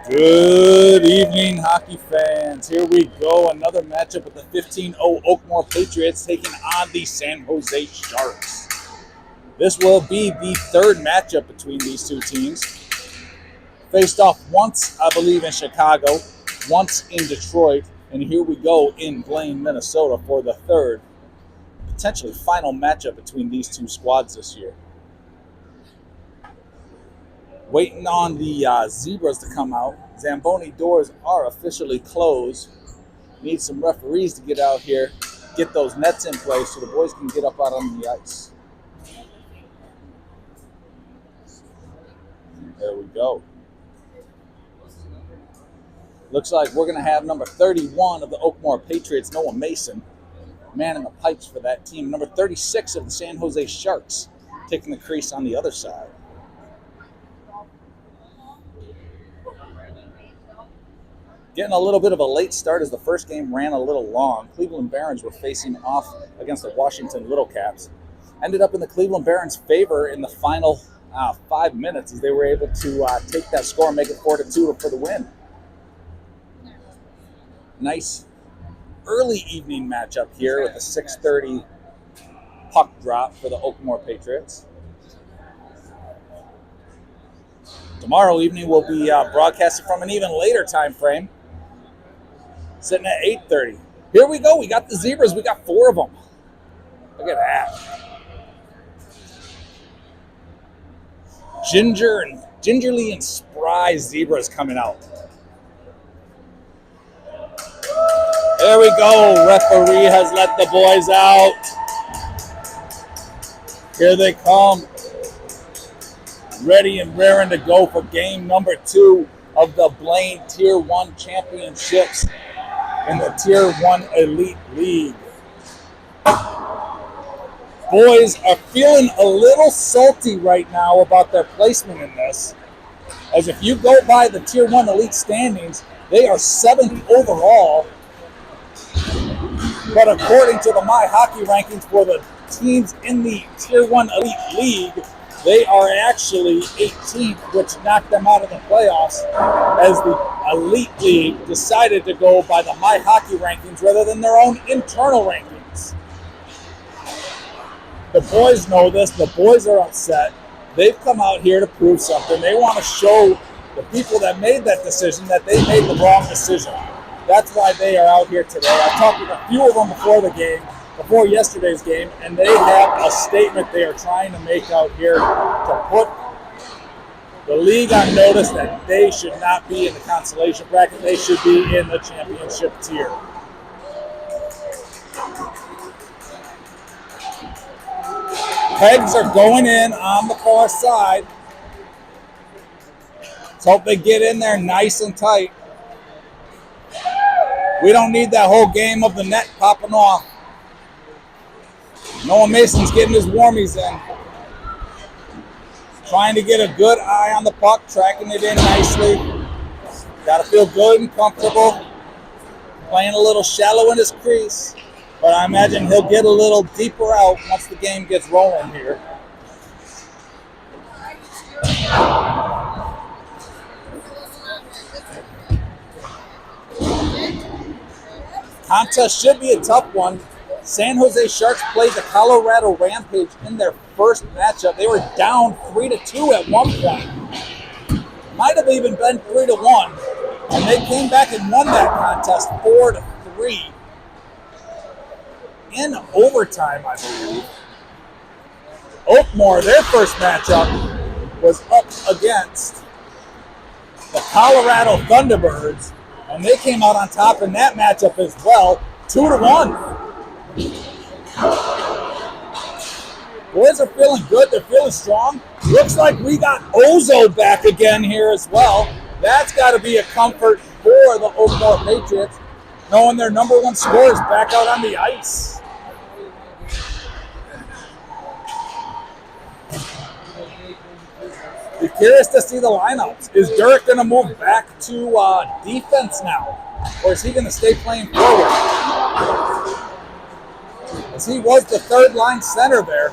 Good evening, hockey fans. Here we go. Another matchup with the 15-0 Oakmore Patriots taking on the San Jose Sharks. This will be the third matchup between these two teams. Faced off once, I believe, in Chicago, once in Detroit, and here we go in Blaine, Minnesota for the third, potentially final matchup between these two squads this year. Waiting on the Zebras to come out. Zamboni doors are officially closed. Need some referees to get out here, get those nets in place so the boys can get up out on the ice. There we go. Looks like we're going to have number 31 of the Oakmore Patriots, Noah Mason, man in the pipes for that team. Number 36 of the San Jose Sharks, taking the crease on the other side. Getting a little bit of a late start as the first game ran a little long. Cleveland Barons were facing off against the Washington Little Caps. Ended up in the Cleveland Barons' favor in the final 5 minutes as they were able to take that score and make it 4-2 for the win. Nice early evening matchup here with a 6:30 puck drop for the Oakmore Patriots. Tomorrow evening we'll be broadcasting from an even later time frame, sitting at 8:30. Here we go. We got the Zebras. We got 4 of them. Look at that. Gingerly and spry Zebras coming out. There we go. Referee has let the boys out. Here they come. Ready and raring to go for game number 2 of the Blaine Tier 1 Championships in the Tier 1 Elite League. Boys are feeling a little salty right now about their placement in this, as if you go by the Tier 1 Elite standings, they are 7th overall. But according to the My Hockey rankings for the teams in the Tier 1 Elite League, they are actually 18th, which knocked them out of the playoffs, as the Elite League decided to go by the My Hockey rankings rather than their own internal rankings. The boys know this. The boys are upset. They've come out here to prove something. They want to show the people that made that decision that they made the wrong decision. That's why they are out here today. I talked with a few of them before yesterday's game, and they have a statement they are trying to make out here to put the league on notice that they should not be in the consolation bracket. They should be in the championship tier. Pegs are going in on the far side. Let's hope they get in there nice and tight. We don't need that whole game of the net popping off. Noah Mason's getting his warmies in. Trying to get a good eye on the puck, tracking it in nicely. Got to feel good and comfortable. Playing a little shallow in his crease, but I imagine he'll get a little deeper out once the game gets rolling here. Contest should be a tough one. San Jose Sharks played the Colorado Rampage in their first matchup. They were down 3-2 at one point. Might have even been 3-1. And they came back and won that contest 4-3 in overtime, I believe. Oakmore, their first matchup, was up against the Colorado Thunderbirds, and they came out on top in that matchup as well, 2-1. Boys are feeling good. They're feeling strong. Looks like we got Ozo back again here as well. That's got to be a comfort for the Oakmore Patriots, knowing their number 1 scorer is back out on the ice. Be curious to see the lineups. Is Dirk going to move back to defense now, or is he going to stay playing forward? As he was the third line center there.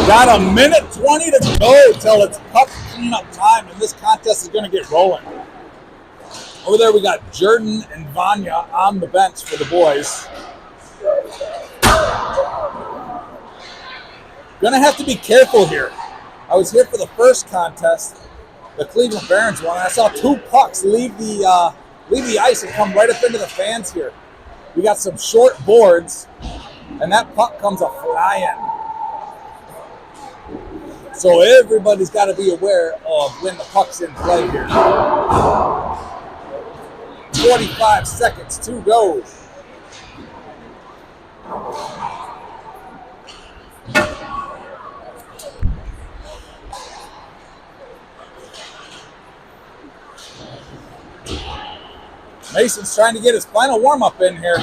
Got a minute 20 to go till it's puck cleanup time, and this contest is going to get rolling. Over there we got Jordan and Vanya on the bench for the boys. Gonna have to be careful here. I was here for the first contest, the Cleveland Barons one, and I saw two pucks leave the ice and come right up into the fans here. We got some short boards, and that puck comes a flying. So everybody's got to be aware of when the puck's in play here. 45 seconds to go. Mason's trying to get his final warm-up in here.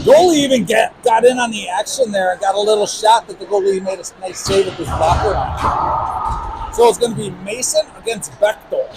Goalie even got in on the action there and got a little shot that the goalie made a nice save with his blocker on. So it's going to be Mason against Bechtel.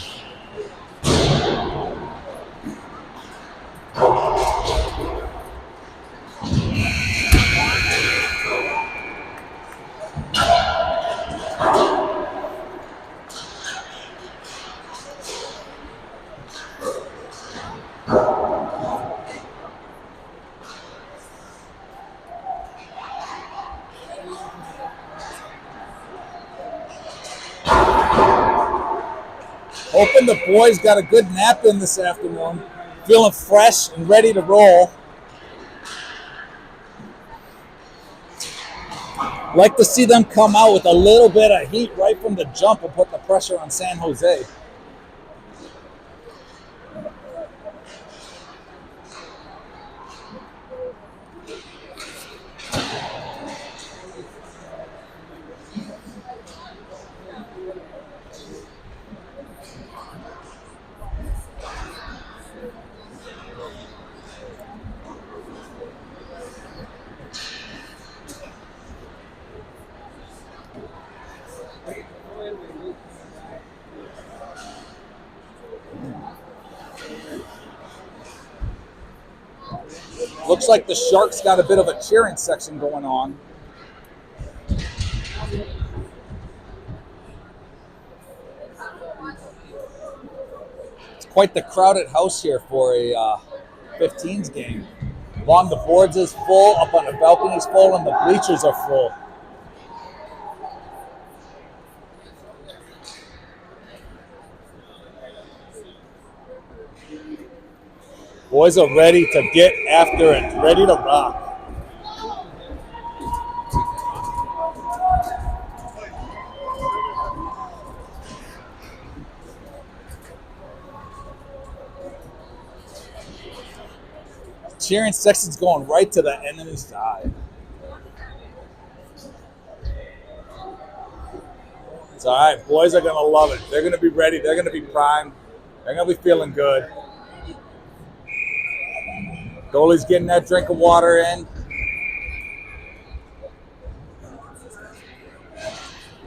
Hoping the boys got a good nap in this afternoon. Feeling fresh and ready to roll. Like to see them come out with a little bit of heat right from the jump and put the pressure on San Jose. Looks like the Sharks got a bit of a cheering section going on. It's quite the crowded house here for a 15s game. Along the boards is full, up on the balconies full, and the bleachers are full. Boys are ready to get after it, ready to rock. Cheering section's going right to the enemy's side. It's all right. Boys are going to love it. They're going to be ready. They're going to be primed. They're going to be feeling good. Goalie's getting that drink of water in.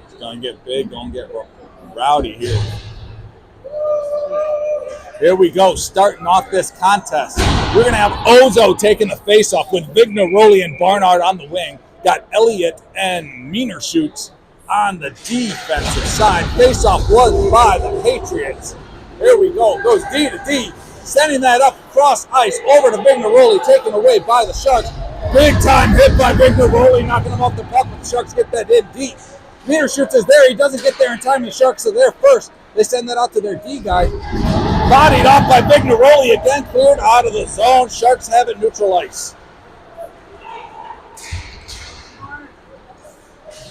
It's going to get big, going to get rowdy here. Here we go, starting off this contest. We're going to have Ozo taking the face-off with Vignaroli and Barnard on the wing. Got Elliott and Meanershoots on the defensive side. Face-off was by the Patriots. Here we go, goes D to D. Sending that up across ice over to Vignaroli, taken away by the Sharks. Big time hit by Vignaroli, knocking him off the puck, but the Sharks get that hit deep. Meanershoots is there. He doesn't get there in time. The Sharks are there first. They send that out to their D guy. Bodied off by Vignaroli again, cleared out of the zone. Sharks have it neutral ice.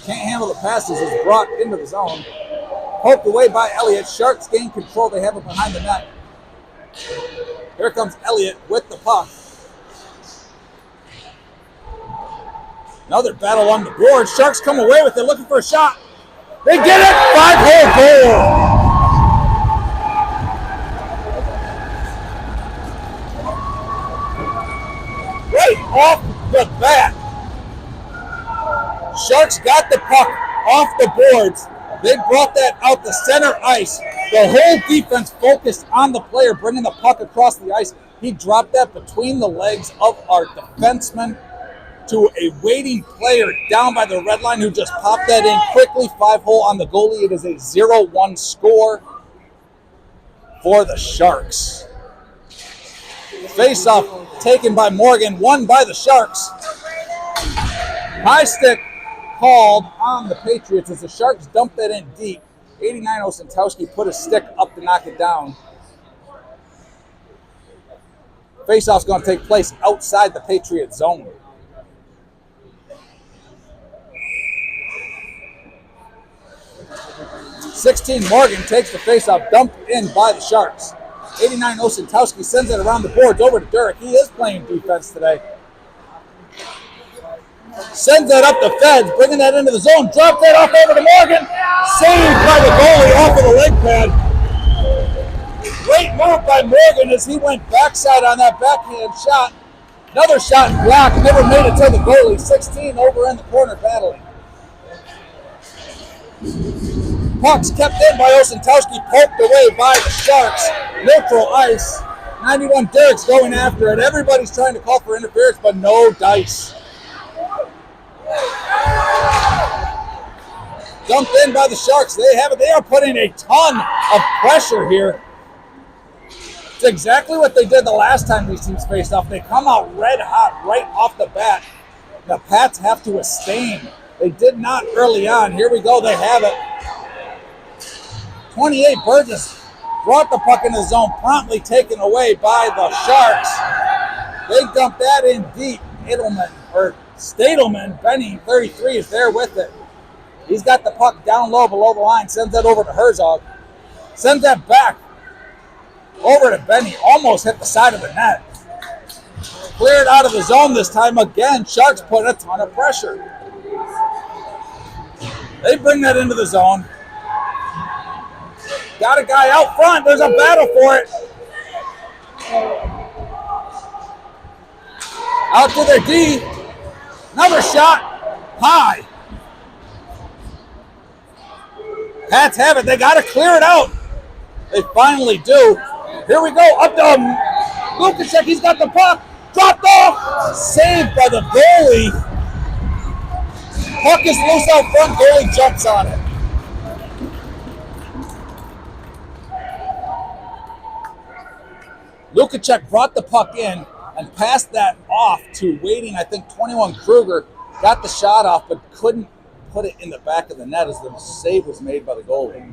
Can't handle the passes. It's brought into the zone. Poked away by Elliott. Sharks gain control. They have it behind the net. Here comes Elliott with the puck. Another battle on the board. Sharks come away with it, looking for a shot. They get it! 5-hole goal! off the bat. Sharks got the puck off the boards. They brought that out the center ice. The whole defense focused on the player bringing the puck across the ice. He dropped that between the legs of our defenseman to a waiting player down by the red line who just popped that in quickly. 5-hole on the goalie. It is a 0-1 score for the Sharks. Face-off taken by Morgan, won by the Sharks. High stick called on the Patriots as the Sharks dumped that in deep. 89 Osentowski put a stick up to knock it down. Face-off's going to take place outside the Patriot zone. .16 Morgan takes the face-off, dumped in by the Sharks. 89 Osentowski sends it around the boards over to Durek. He is playing defense today. Sends that up the Feds, bringing that into the zone. Drop that off over to Morgan. Saved by the goalie off of the leg pad. Great move by Morgan as he went backside on that backhand shot. Another shot blocked, never made it to the goalie. 16 over in the corner battling. Pucks kept in by Osentowski, poked away by the Sharks. Neutral ice. 91 Derek's going after it. Everybody's trying to call for interference, but no dice. Dumped in by the Sharks. They have it. They are putting a ton of pressure here. It's exactly what they did the last time these teams faced off. They come out red hot right off the bat. The Pats have to abstain. They did not early on. Here we go. They have it. 28 Burgess brought the puck in the zone, promptly taken away by the Sharks. They dumped that in deep. Stadelman, Benny, 33, is there with it. He's got the puck down low below the line, sends that over to Herzog. Sends that back over to Benny, almost hit the side of the net. Cleared out of the zone this time again. Sharks put a ton of pressure. They bring that into the zone. Got a guy out front. There's a battle for it. Out to their D. Another shot. High. Pats have it. They got to clear it out. They finally do. Here we go. Up to Lukashek. He's got the puck. Dropped off. Saved by the goalie. Puck is loose out front. Goalie jumps on it. Lukashek brought the puck in and passed that off to waiting, I think, 21 Kruger. Got the shot off, but couldn't put it in the back of the net as the save was made by the goalie.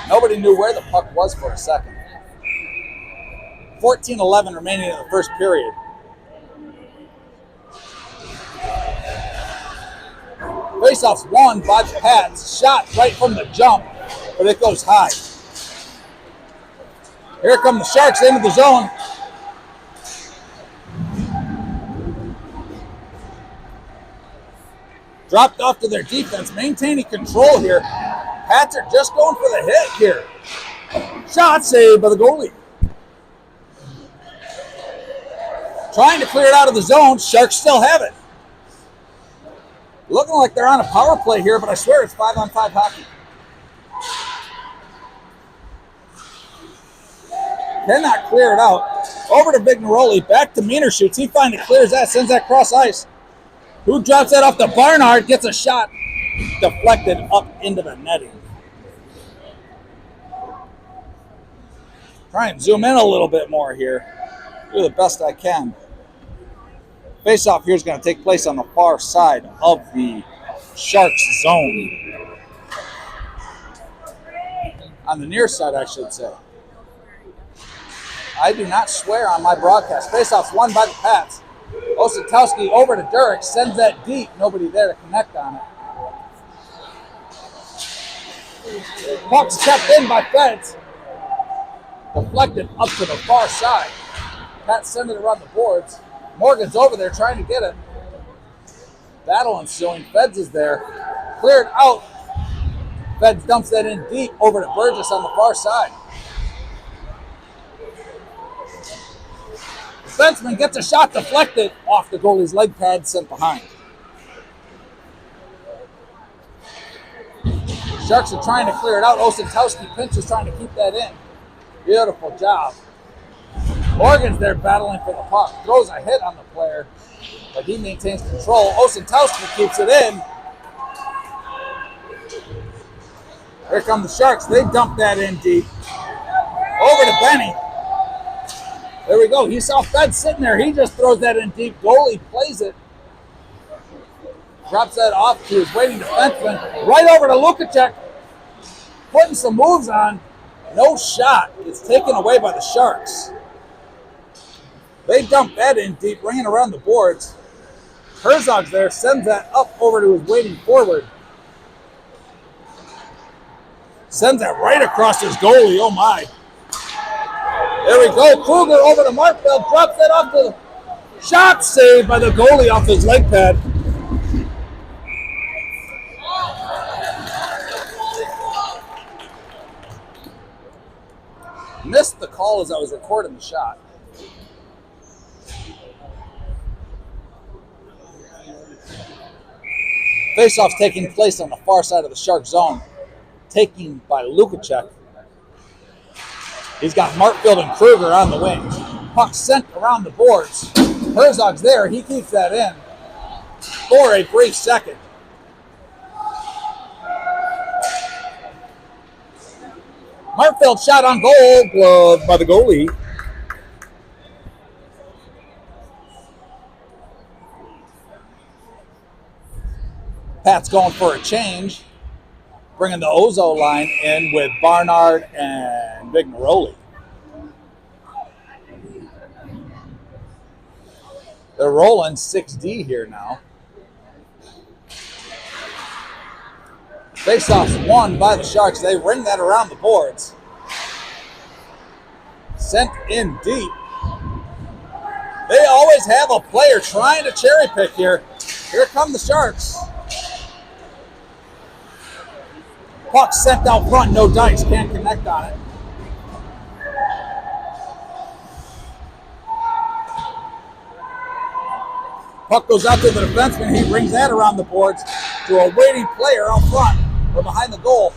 Nobody knew where the puck was for a second. 14-11 remaining in the first period. Faceoff's won by the Pats. Shot right from the jump, but it goes high. Here come the Sharks into the zone. Dropped off to their defense, maintaining control here. Pats are just going for the hit here. Shot saved by the goalie. Trying to clear it out of the zone. Sharks still have it. Looking like they're on a power play here, but I swear it's 5-on-5 hockey. Cannot clear it out. Over to Vigneroli. Back to Meaner shoots. He finally clears that. Sends that cross ice. Who drops that off to Barnard? Gets a shot. Deflected up into the netting. Try and zoom in a little bit more here. Do the best I can. Face-off here is going to take place on the far side of the Sharks zone. On the near side, I should say. I do not swear on my broadcast. Face-off's won by the Pats. Osentowski over to Durek, sends that deep. Nobody there to connect on it. Puck's kept in by Feds. Deflected up to the far side. Pats send it around the boards. Morgan's over there trying to get it. Battle ensuing. Feds is there. Cleared out. Feds dumps that in deep over to Burgess on the far side. Defenseman gets a shot deflected off the goalie's leg pad, sent behind. Sharks are trying to clear it out. Osentowski pinches, trying to keep that in. Beautiful job. Morgan's there battling for the puck. Throws a hit on the player, but he maintains control. Osentowski keeps it in. Here come the Sharks. They dump that in deep. Over to Benny. There we go. He saw Fed sitting there. He just throws that in deep. Goalie plays it. Drops that off to his waiting defenseman. Right over to Lukacek. Putting some moves on. No shot. It's taken away by the Sharks. They dump that in deep, ringing around the boards. Herzog's there, sends that up over to his waiting forward. Sends that right across his goalie. Oh my. There we go. Kruger over to Markfeld. Drops that off to the shot, saved by the goalie off his leg pad. Missed the call as I was recording the shot. Faceoff's taking place on the far side of the Shark zone. Taken by Lukacek. He's got Markfield and Kruger on the wings. Puck sent around the boards. Herzog's there. He keeps that in for a brief second. Markfield shot on goal, gloved by the goalie. Pat's going for a change, bringing the Ozo line in with Barnard and Vigneroli. They're rolling 6D here now. Faceoff's won by the Sharks. They ring that around the boards. Sent in deep. They always have a player trying to cherry pick here. Here come the Sharks. Puck sent out front, no dice, can't connect on it. Puck goes out to the defenseman. He brings that around the boards to a waiting player out front or behind the goal.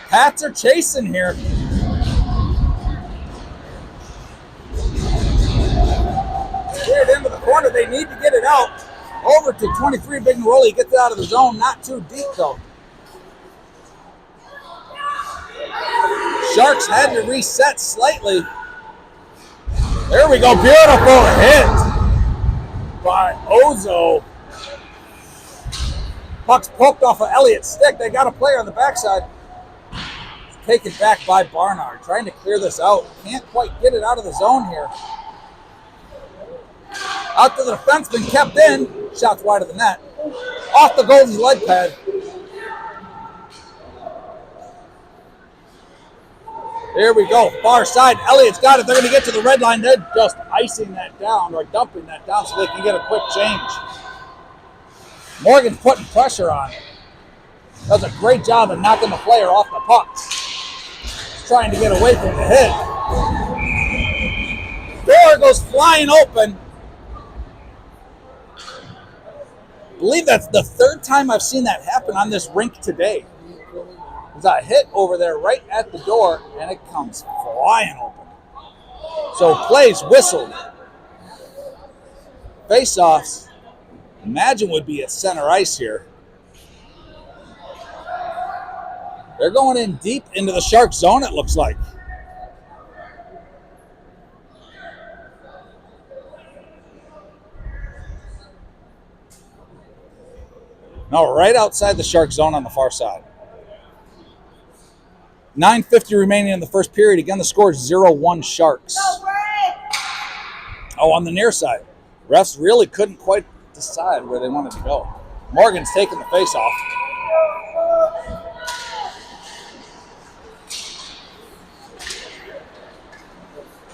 Pats are chasing here. Cleared into the corner. They need to get it out. Over to 23, Vigneroli gets it out of the zone. Not too deep, though. Sharks had to reset slightly. There we go. Beautiful hit by Ozo. Puck's poked off of Elliott's stick. They got a player on the backside. It's taken back by Barnard. Trying to clear this out. Can't quite get it out of the zone here. Out to the defenseman. Kept in. Shots wide of the net. Off the goalie's leg pad. Here we go, far side. Elliott's got it. They're going to get to the red line. They're just icing that down or dumping that down so they can get a quick change. Morgan's putting pressure on. Does a great job of knocking the player off the puck. He's trying to get away from the hit. Door goes flying open. I believe that's the third time I've seen that happen on this rink today. There's a hit over there right at the door, and it comes flying open. So plays whistled. Face-offs, imagine would be at center ice here. They're going in deep into the Shark zone, it looks like. No, right outside the Shark zone on the far side. 9:50 remaining in the first period. Again, the score is 0-1 Sharks. Oh, on the near side. Refs really couldn't quite decide where they wanted to go. Morgan's taking the face-off.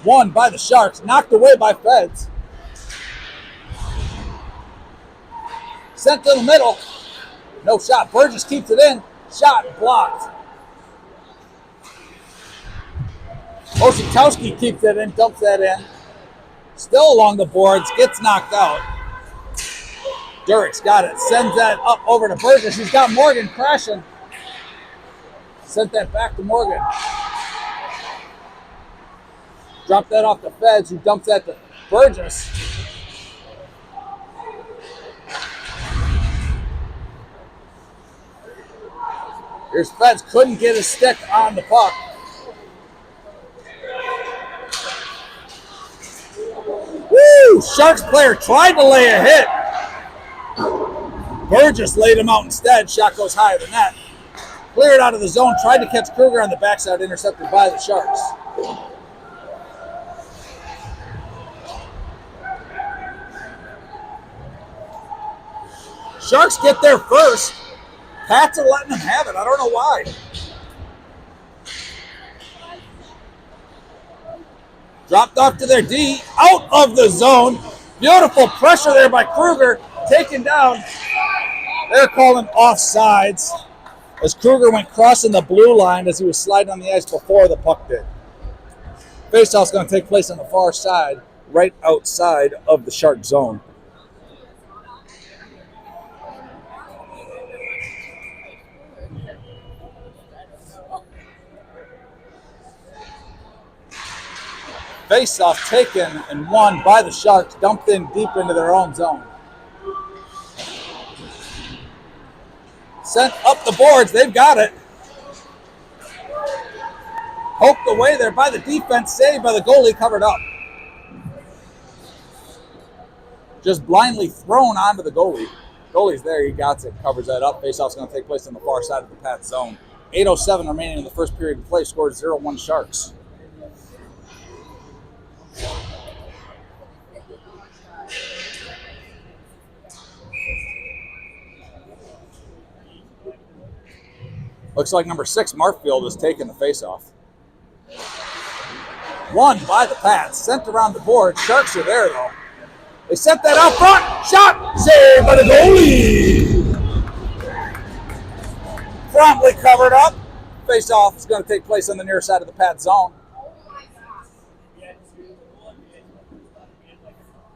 Won by the Sharks. Knocked away by Feds. Sent to the middle. No shot. Burgess keeps it in. Shot blocked. Osentowski keeps that in, dumps that in. Still along the boards, gets knocked out. Durek's got it, sends that up over to Burgess. He's got Morgan crashing. Sent that back to Morgan. Dropped that off to Feds, who dumps that to Burgess. Here's Feds, couldn't get his stick on the puck. Woo! Sharks player tried to lay a hit. Burgess laid him out instead. Shot goes high of the net. Cleared out of the zone, tried to catch Kruger on the backside, intercepted by the Sharks. Sharks get there first. Pats are letting them have it. I don't know why. Dropped off to their D, out of the zone. Beautiful pressure there by Kruger, taken down. They're calling offsides as Kruger went crossing the blue line as he was sliding on the ice before the puck did. Faceoff's going to take place on the far side, right outside of the Shark zone. Face-off taken and won by the Sharks, dumped in deep into their own zone. Sent up the boards, they've got it. Poked away there by the defense, saved by the goalie, covered up. Just blindly thrown onto the goalie. Goalie's there, he got it, covers that up. Face-off's going to take place on the far side of the Pat zone. 8:07 remaining in the first period of play, scored 0-1 Sharks. Looks like number 6, Markfield, is taking the face-off. Won by the Pats, sent around the board. Sharks are there, though. They sent that out front. Shot, saved by the goalie. Promptly covered up. Face-off is going to take place on the near side of the Pats zone.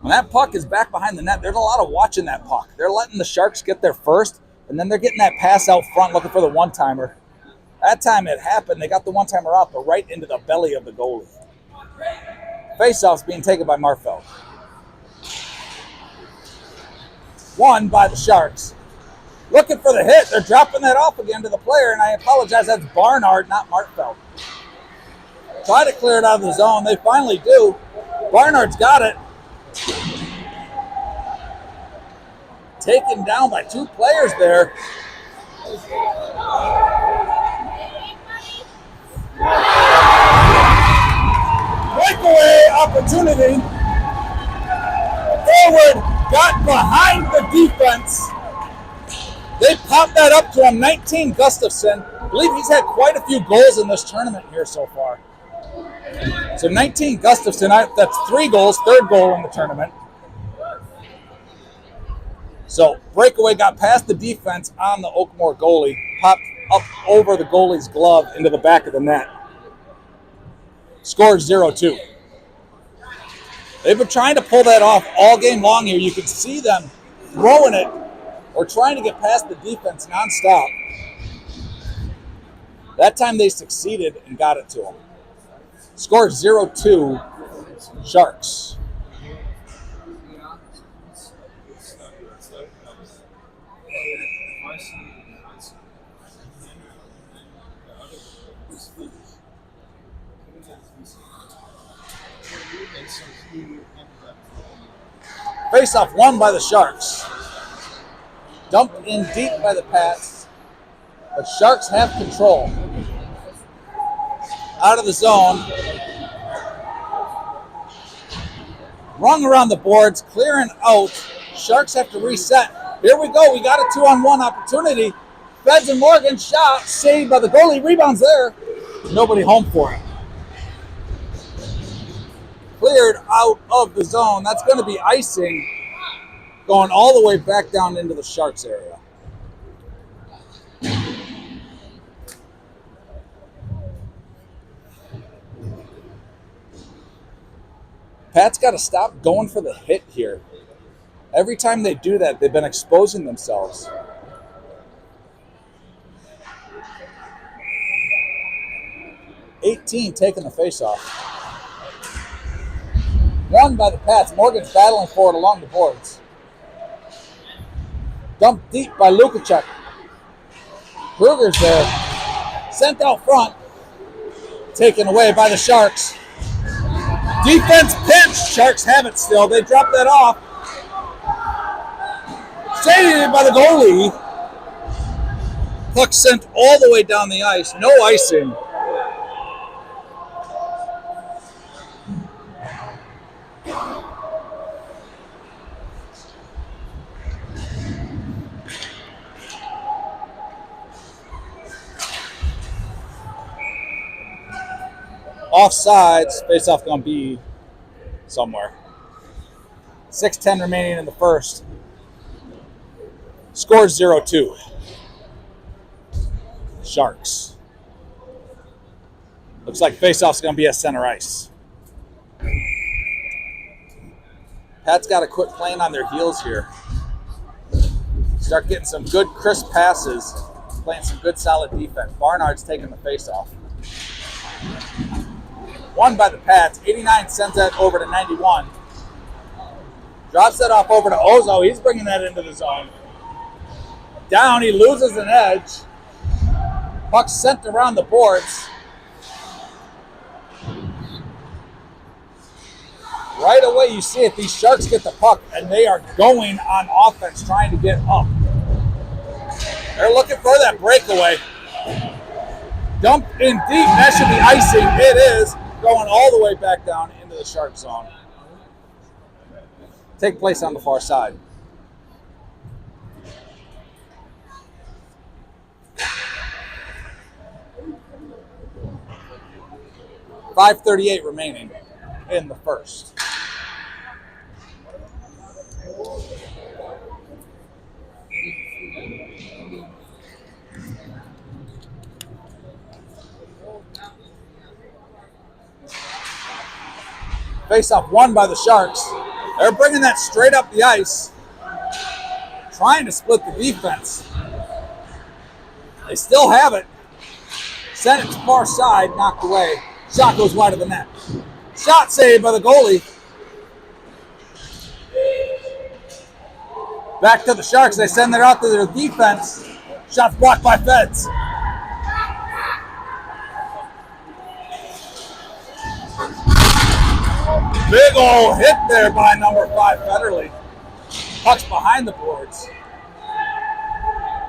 When that puck is back behind the net, there's a lot of watching that puck. They're letting the Sharks get there first, and then they're getting that pass out front looking for the one-timer. That time it happened. They got the one-timer out, but right into the belly of the goalie. Face-off's being taken by Marfeld. Won by the Sharks. Looking for the hit. They're dropping that off again to the player, and I apologize. That's Barnard, not Marfeld. Try to clear it out of the zone. They finally do. Barnard's got it. Taken down by 2 players there. Breakaway opportunity. Forward got behind the defense. They popped that up to him. 19, Gustafson. I believe he's had quite a few goals in this tournament here so far. So 19, Gustafson. That's 3 goals, 3rd goal in the tournament. So breakaway got past the defense on the Oakmore goalie, popped up over the goalie's glove into the back of the net. Scored 0-2. They've been trying to pull that off all game long here. You can see them throwing it or trying to get past the defense nonstop. That time they succeeded and got it to them. Scored 0-2 Sharks. Face-off won by the Sharks. Dumped in deep by the Pats. But Sharks have control. Out of the zone. Rung around the boards, clearing out. Sharks have to reset. Here we go. We got a 2-on-1 opportunity. Feds and Morgan shot, saved by the goalie. Rebounds there. Nobody home for it. Cleared out of the zone. That's going to be icing going all the way back down into the Sharks area. Pat's got to stop going for the hit here. Every time they do that, they've been exposing themselves. $18 taking the face-off. Won by the Pats. Morgan's battling for it along the boards. Dumped deep by Lukacek. Kruger's there. Sent out front. Taken away by the Sharks. Defense pinch. Sharks have it still. They drop that off. Saved by the goalie. Puck sent all the way down the ice. No icing. Offsides, face-off going to be somewhere. 6:10 remaining in the first. Score 0-2. Sharks. Looks like face-off's going to be at center ice. Pat's got to quit playing on their heels here. Start getting some good, crisp passes, playing some good, solid defense. Barnard's taking the face-off. Won by the Pats. 89 sends that over to 91. Drops that off over to Ozo. He's bringing that into the zone. Down, he loses an edge. Puck sent around the boards. Right away, you see it. These Sharks get the puck, and they are going on offense, trying to get up. They're looking for that breakaway. Dump in deep. That should be icing. It is. Going all the way back down into the Shark zone. Take place on the far side. .538 remaining in the first. Face-off won by the Sharks. They're bringing that straight up the ice, trying to split the defense. They still have it. Sent it to far side, knocked away. Shot goes wide of the net. Shot saved by the goalie. Back to the Sharks. They send it out to their defense. Shot blocked by Feds. Big old hit there by number 5, Federley. Puck's behind the boards.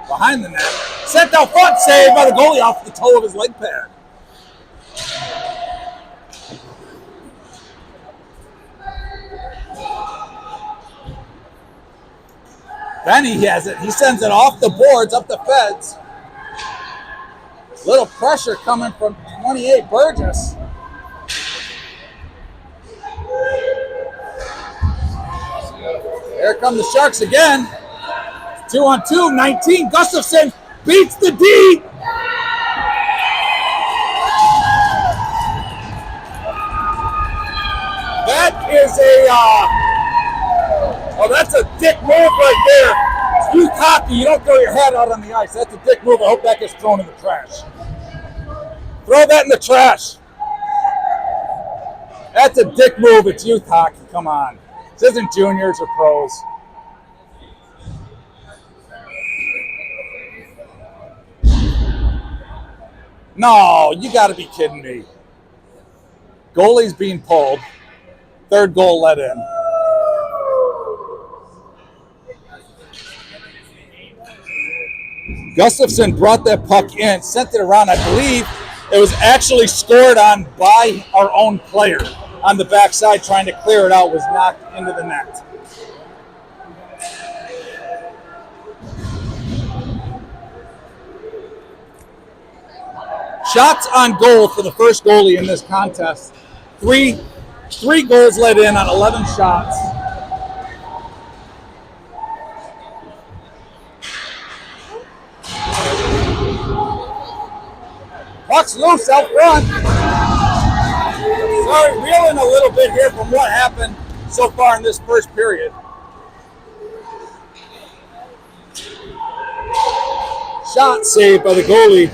Behind the net. Sent out front, saved by the goalie off the toe of his leg pad. Benny has it. He sends it off the boards, up the Feds. Little pressure coming from 28 Burgess. Here come the Sharks again. 2-on-2, 19. Gustafson beats the D. That is that's a dick move right there. It's youth hockey. You don't throw your head out on the ice. That's a dick move. I hope that gets thrown in the trash. Throw that in the trash. That's a dick move. It's youth hockey. Come on. This isn't juniors or pros. No, you got to be kidding me. Goalie's being pulled. Third goal let in. Gustafson brought that puck in, sent it around. I believe it was actually scored on by our own player. On the backside, trying to clear it out, was knocked into the net. Shots on goal for the first goalie in this contest. Three goals let in on 11 shots. Puck's loose out front. Sorry, reeling a little bit here from what happened so far in this first period. Shot saved by the goalie.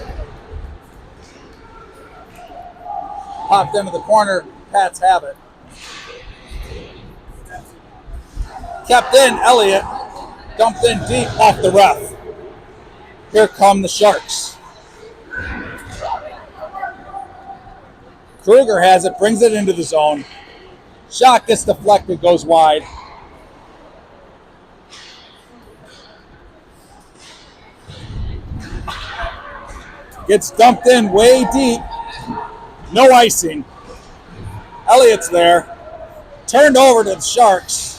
Popped into the corner. Pats have it. Kept in, Elliott. Dumped in deep off the ref. Here come the Sharks. Kruger has it, brings it into the zone. Shot gets deflected, goes wide. Gets dumped in way deep. No icing. Elliott's there. Turned over to the Sharks.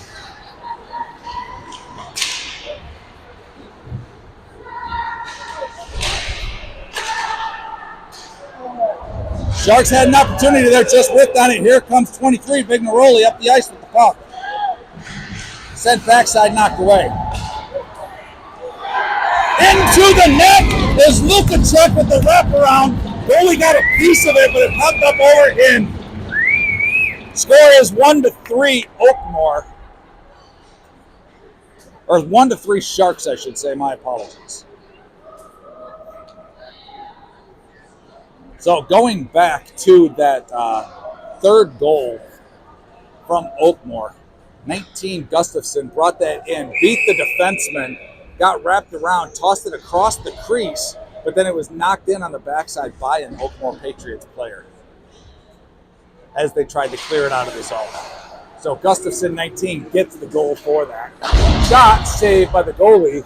Sharks had an opportunity there, just whipped on it. Here comes 23, Big Neroli up the ice with the puck. Sent backside, knocked away. Into the net is Lukacek with the wraparound. Goalie got a piece of it, but it popped up over in. Score is 1-3 Oakmore. Or 1-3 Sharks, I should say. My apologies. So going back to that third goal from Oakmore, 19 Gustafson brought that in, beat the defenseman, got wrapped around, tossed it across the crease, but then it was knocked in on the backside by an Oakmore Patriots player as they tried to clear it out of the zone. So Gustafson, 19, gets the goal for that. Shot saved by the goalie.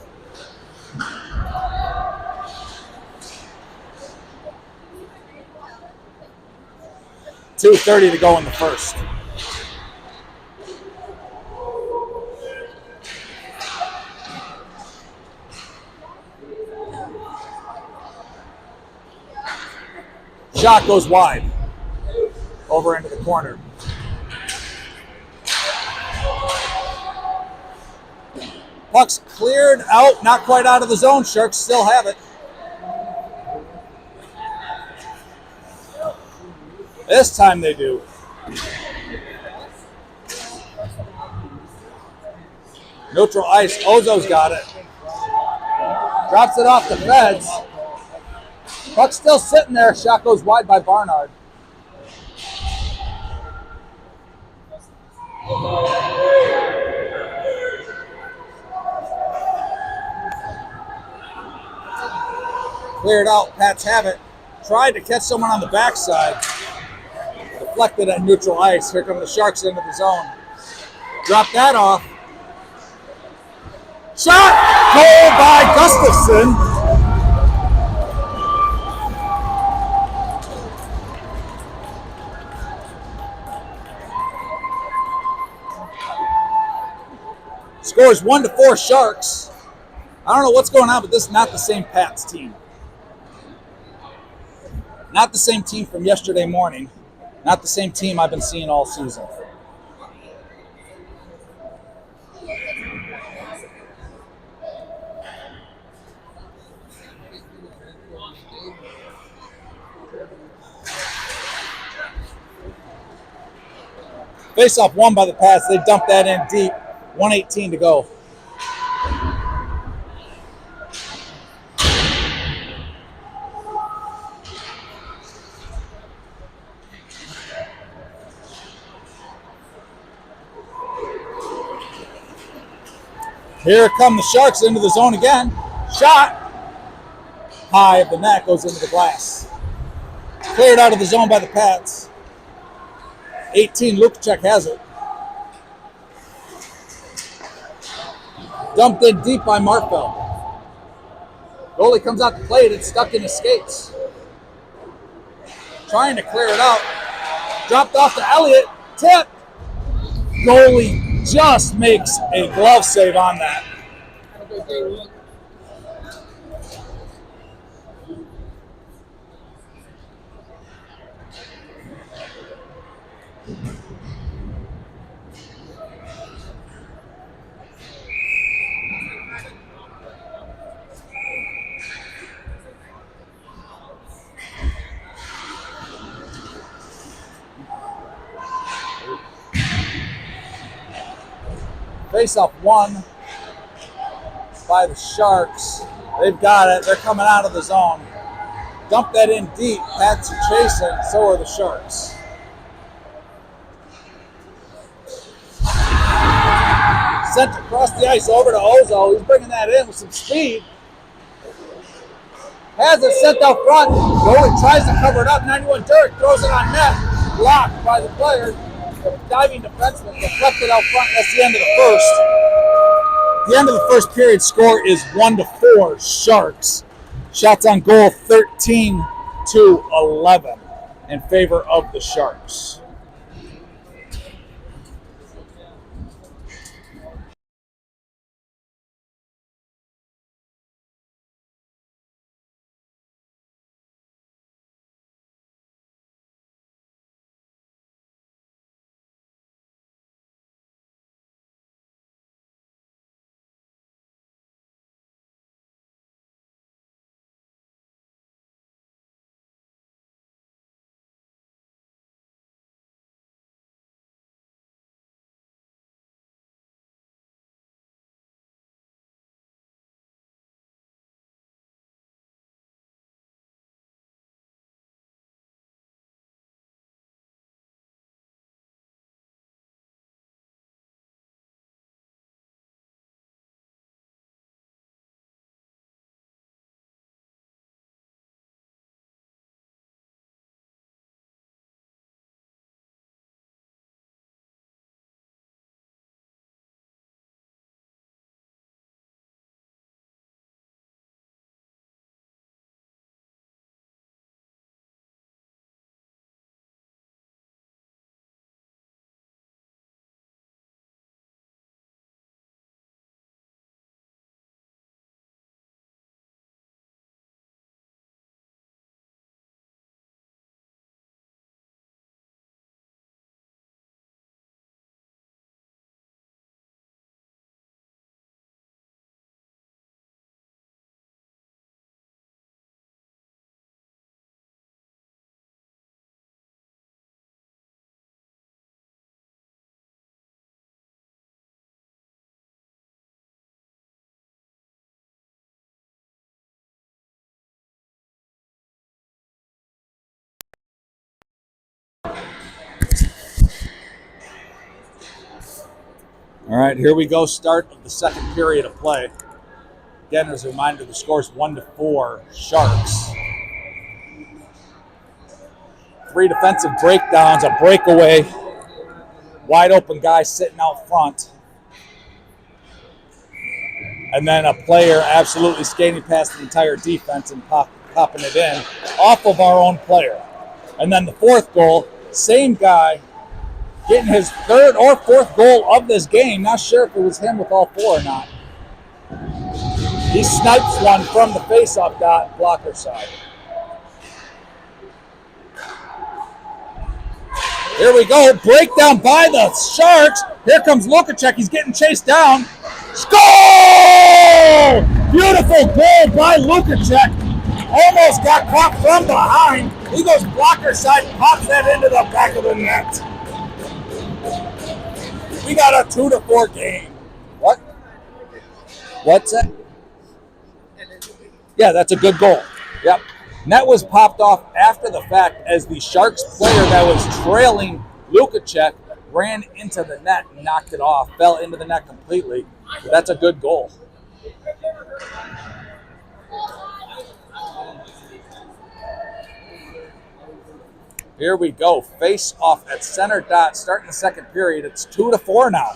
.2:30 to go in the first. Shot goes wide. Over into the corner. Puck's cleared out, not quite out of the zone. Sharks still have it. This time they do. Neutral ice. Ozo's got it. Drops it off the feds. Puck's still sitting there. Shot goes wide by Barnard. Cleared out. Pats have it. Tried to catch someone on the backside. Deflected at neutral ice. Here come the Sharks into the zone. Drop that off. Shot! Goal by Gustafson. Scores 1-4 Sharks. I don't know what's going on, but this is not the same Pats team. Not the same team from yesterday morning. Not the same team I've been seeing all season. Face-off won by the Pats. They dumped that in deep. 1:18 to go. Here come the Sharks into the zone again. Shot. High of the net, goes into the glass. Cleared out of the zone by the Pats. 18, Lukacek has it. Dumped in deep by Marfeld. Goalie comes out to play it. It's stuck in his skates. Trying to clear it out. Dropped off to Elliott. Tip. Goalie just makes a glove save on that. Face-off won by the Sharks. They've got it. They're coming out of the zone. Dump that in deep. Pats are chasing. So are the Sharks. Sent across the ice over to Ozo. He's bringing that in with some speed. Has it sent out front. Goalie tries to cover it up. 91 Dirk throws it on net. Blocked by the player. The diving defenseman deflected out front. That's the end of the first. The end of the first period score is 1-4 Sharks. Shots on goal 13-11 in favor of the Sharks. All right, here we go. Start of the second period of play. Again, as a reminder, the score is 1-4 Sharks. 3 defensive breakdowns, a breakaway, wide open guy sitting out front, and then a player absolutely skating past the entire defense and popping it in off of our own player. And then the fourth goal, same guy getting his third or fourth goal of this game. Not sure if it was him with all four or not. He snipes one from the face-off dot, blocker side. Here we go. Breakdown by the Sharks. Here comes Lukacek. He's getting chased down. Score! Beautiful goal by Lukacek. Almost got caught from behind. He goes blocker side, pops that into the back of the net. We got a 2-4 game. What? What's that? Yeah, that's a good goal. Yep. Net was popped off after the fact as the Sharks player that was trailing Lukacek ran into the net and knocked it off, fell into the net completely. But that's a good goal. Here we go. Face off at center dot, starting the second period. It's 2-4 now.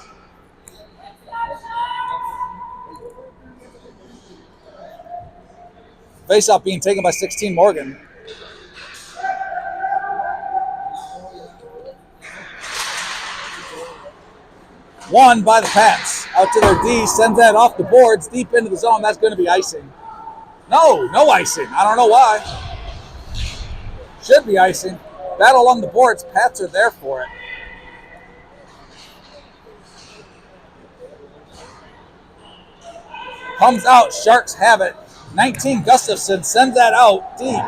Face off being taken by 16 Morgan. Won by the Pats. Out to their D, sends that off the boards, deep into the zone. That's going to be icing. No icing. I don't know why. Should be icing. Battle along the boards. Pats are there for it. Comes out. Sharks have it. 19 Gustafson sends that out deep.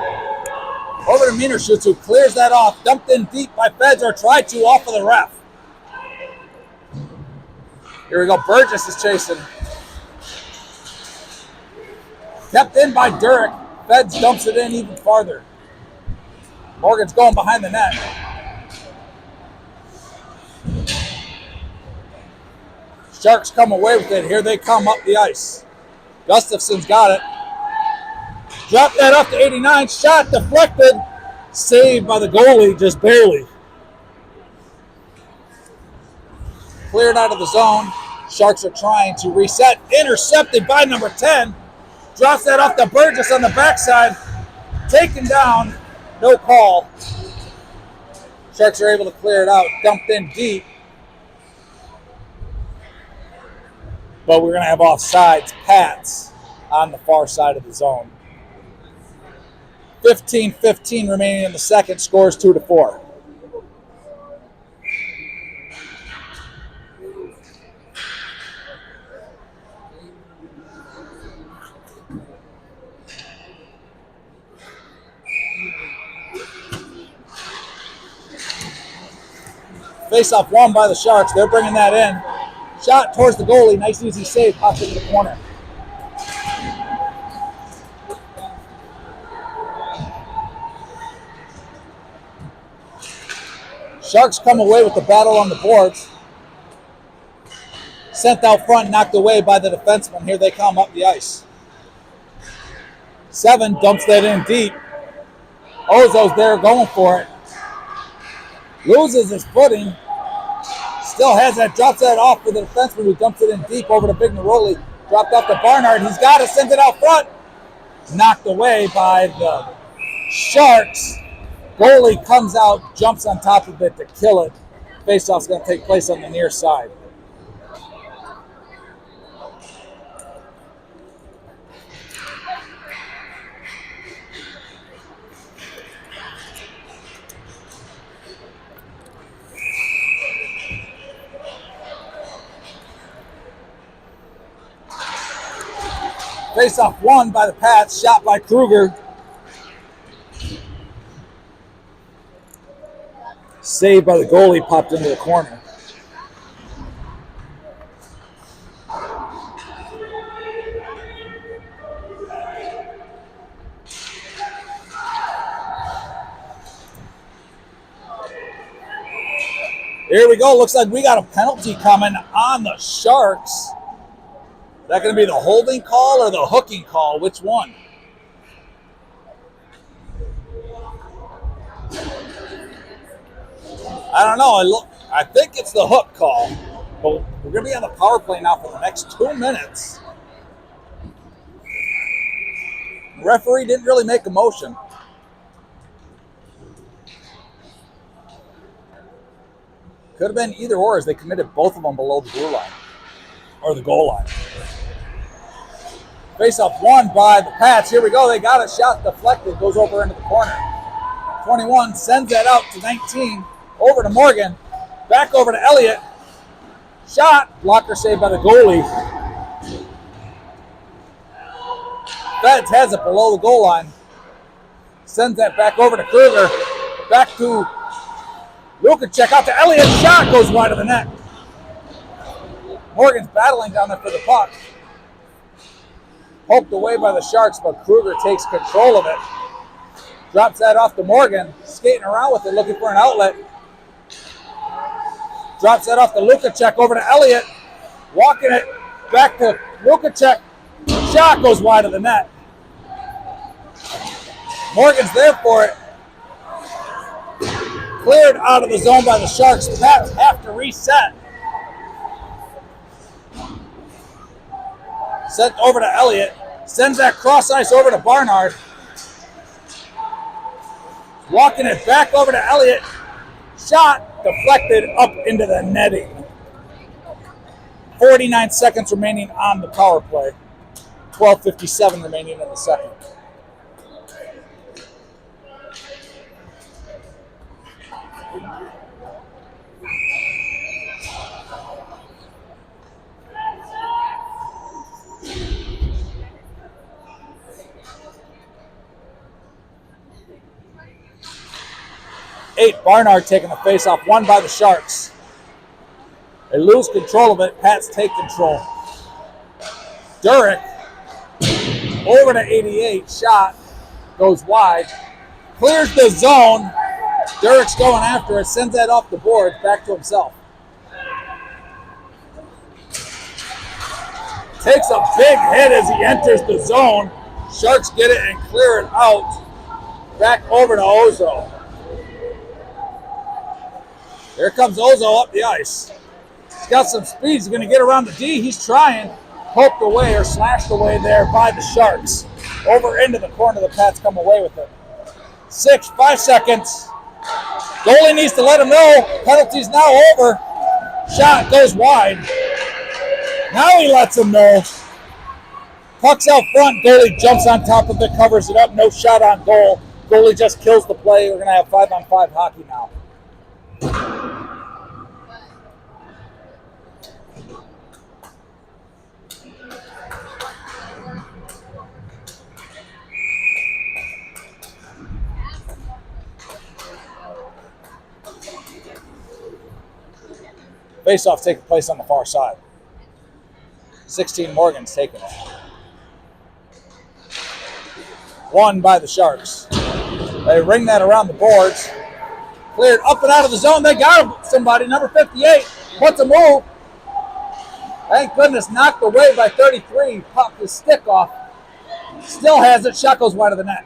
Over to Mienerschutz, who clears that off. Dumped in deep by Feds, or tried to off of the ref. Here we go. Burgess is chasing. Kept in by Durek. Feds dumps it in even farther. Morgan's going behind the net. Sharks come away with it. Here they come up the ice. Gustafson's got it. Dropped that up to 89. Shot deflected. Saved by the goalie, just barely. Cleared out of the zone. Sharks are trying to reset. Intercepted by number 10. Drops that off to Burgess on the backside. Taken down. No call. Sharks are able to clear it out. Dumped in deep. But we're going to have offsides. Pats on the far side of the zone. 15-15 remaining in the second. Scores 2-4. Face-off won by the Sharks. They're bringing that in. Shot towards the goalie. Nice, easy save. Popped into the corner. Sharks come away with the battle on the boards. Sent out front, knocked away by the defenseman. Here they come up the ice. 7 dumps that in deep. Ozo's there going for it. Loses his footing. Still has that, drops that off for the defenseman who dumps it in deep over to Big Neroli. Dropped off to Barnard. He's got it, sends it out front. Knocked away by the Sharks. Goalie comes out, jumps on top of it to kill it. Faceoff's going to take place on the near side. Face-off won by the Pats, shot by Kruger. Saved by the goalie, popped into the corner. Here we go. Looks like we got a penalty coming on the Sharks. Is that going to be the holding call or the hooking call? Which one? I don't know. I think it's the hook call. But we're going to be on the power play now for the next 2 minutes. The referee didn't really make a motion. Could have been either or as they committed both of them below the blue line. Or the goal line. Face-off won by the Pats. Here we go. They got a shot deflected. Goes over into the corner. 21 sends that out to 19. Over to Morgan. Back over to Elliott. Shot. Blocker saved by the goalie. Feds has it below the goal line. Sends that back over to Kruger. Back to Lukacek. Out to Elliott. Shot goes wide of the net. Morgan's battling down there for the puck. Poked away by the Sharks, but Kruger takes control of it. Drops that off to Morgan. Skating around with it, looking for an outlet. Drops that off to Lukacek, over to Elliott. Walking it back to Lukacek. Shot goes wide of the net. Morgan's there for it. Cleared out of the zone by the Sharks. Pats have to reset. Sent over to Elliott. Sends that cross ice over to Barnard. Walking it back over to Elliott. Shot deflected up into the netting. 49 seconds remaining on the power play. 12:57 remaining in the second. Barnard taking the face-off, won by the Sharks. They lose control of it. Pats take control. Durek over to 88. Shot goes wide. Clears the zone. Durek's going after it. Sends that off the board. Back to himself. Takes a big hit as he enters the zone. Sharks get it and clear it out. Back over to Ozo. Here comes Ozo up the ice. He's got some speed. He's going to get around the D. He's trying. Poked away or slashed away there by the Sharks. Over into the corner. The Pats come away with it. 5 seconds. Goalie needs to let him know. Penalty's now over. Shot goes wide. Now he lets him know. Puck's out front. Goalie jumps on top of it, covers it up. No shot on goal. Goalie just kills the play. We're going to have 5-on-5 hockey now. Face-off taking place on the far side. 16 Morgan's taking it. Won by the Sharks. They ring that around the boards. Cleared up and out of the zone. They got somebody. Number 58 puts a move. Thank goodness, knocked away by 33. Popped his stick off. Still has it. Shot goes wide of the net.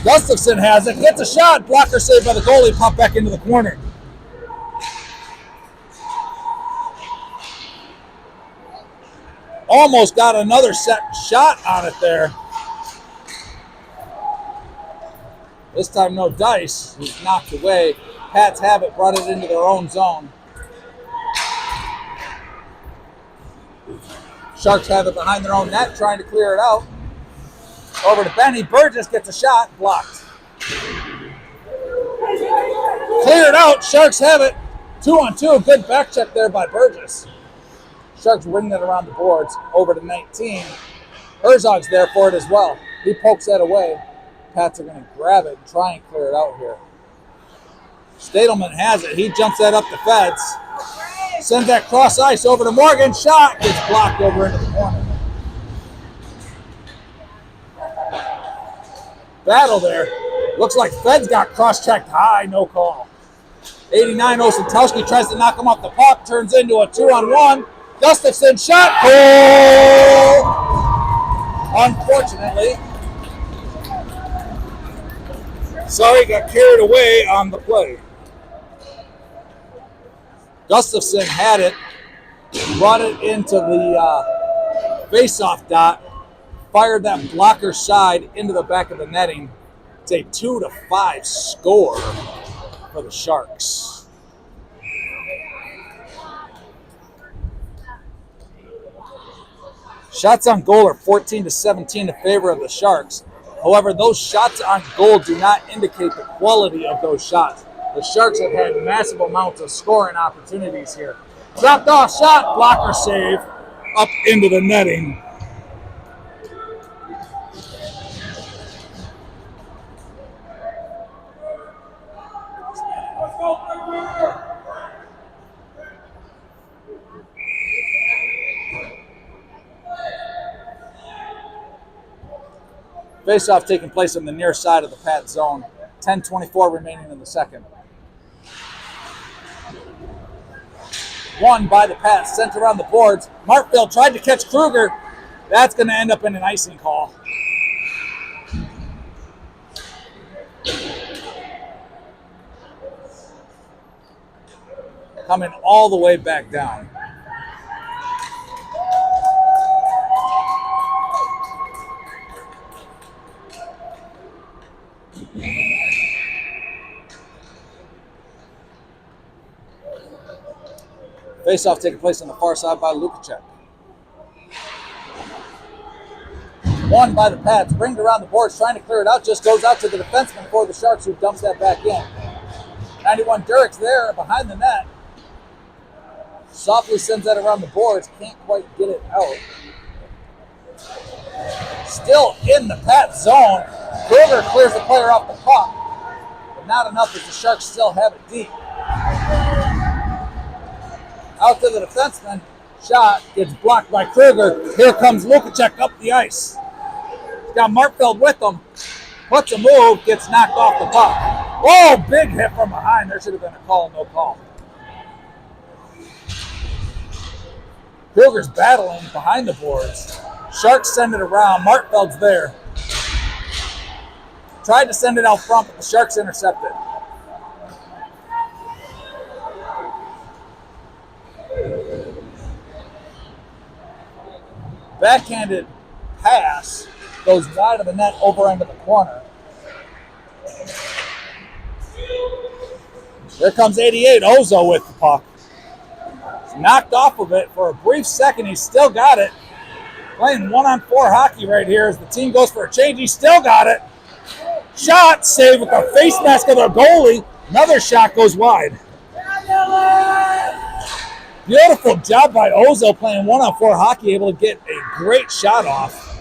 Gustafson has it. Gets a shot. Blocker saved by the goalie. Popped back into the corner. Almost got another set shot on it there. This time no dice. He's knocked away. Pats have it, brought it into their own zone. Sharks have it behind their own net, trying to clear it out. Over to Benny. Burgess gets a shot, blocked. Cleared out. Sharks have it. 2-on-2. Good back check there by Burgess. Sharks ring that around the boards. Over to 19. Herzog's there for it as well. He pokes that away. Pats are going to grab it and try and clear it out here. Stadelman has it. He jumps that up the fence. Sends that cross ice over to Morgan. Shot gets blocked over into the corner. Battle there. Looks like Feds got cross-checked high. No call. 89 Osentowski tries to knock him off the puck. Turns into a 2-on-1. Gustafson shot. Goal! Unfortunately. Sorry, got carried away on the play. Gustafson had it. Brought it into the face-off dot. Fired that blocker side into the back of the netting. It's a 2-5 score for the Sharks. Shots on goal are 14-17 in favor of the Sharks. However, those shots on goal do not indicate the quality of those shots. The Sharks have had massive amounts of scoring opportunities here. Dropped off shot, blocker save, up into the netting. Face-off taking place on the near side of the Pat zone. 10:24 remaining in the second. Won by the Pats, sent around the boards. Markfield tried to catch Kruger. That's going to end up in an icing call. Coming all the way back down. Face-off taking place on the far side by Lukacek. Won by the Pats. Ringed around the boards, trying to clear it out. Just goes out to the defenseman for the Sharks, who dumps that back in. 91 Durek's there behind the net. Softly sends that around the boards. Can't quite get it out. Still in the Pat zone. Kruger clears the player off the puck. But not enough as the Sharks still have it deep. out to the defenseman. Shot gets blocked by Kruger. Here comes Lukacek up the ice. He's got Markfeld with him. Puts a move, gets knocked off the puck. Oh, big hit from behind. There should have been a call, no call. Kruger's battling behind the boards. Sharks send it around. Markfeld's there. Tried to send it out front, but the Sharks intercepted. Backhanded pass goes wide of the net, over end of the corner. There comes 88, Ozo with the puck. He's knocked off of it for a brief second. He's still got it. Playing 1-on-4 hockey right here as the team goes for a change. He's still got it. Shot, save with the face mask of the goalie. Another shot goes wide. Beautiful job by Ozo playing 1-on-4 hockey, able to get a great shot off.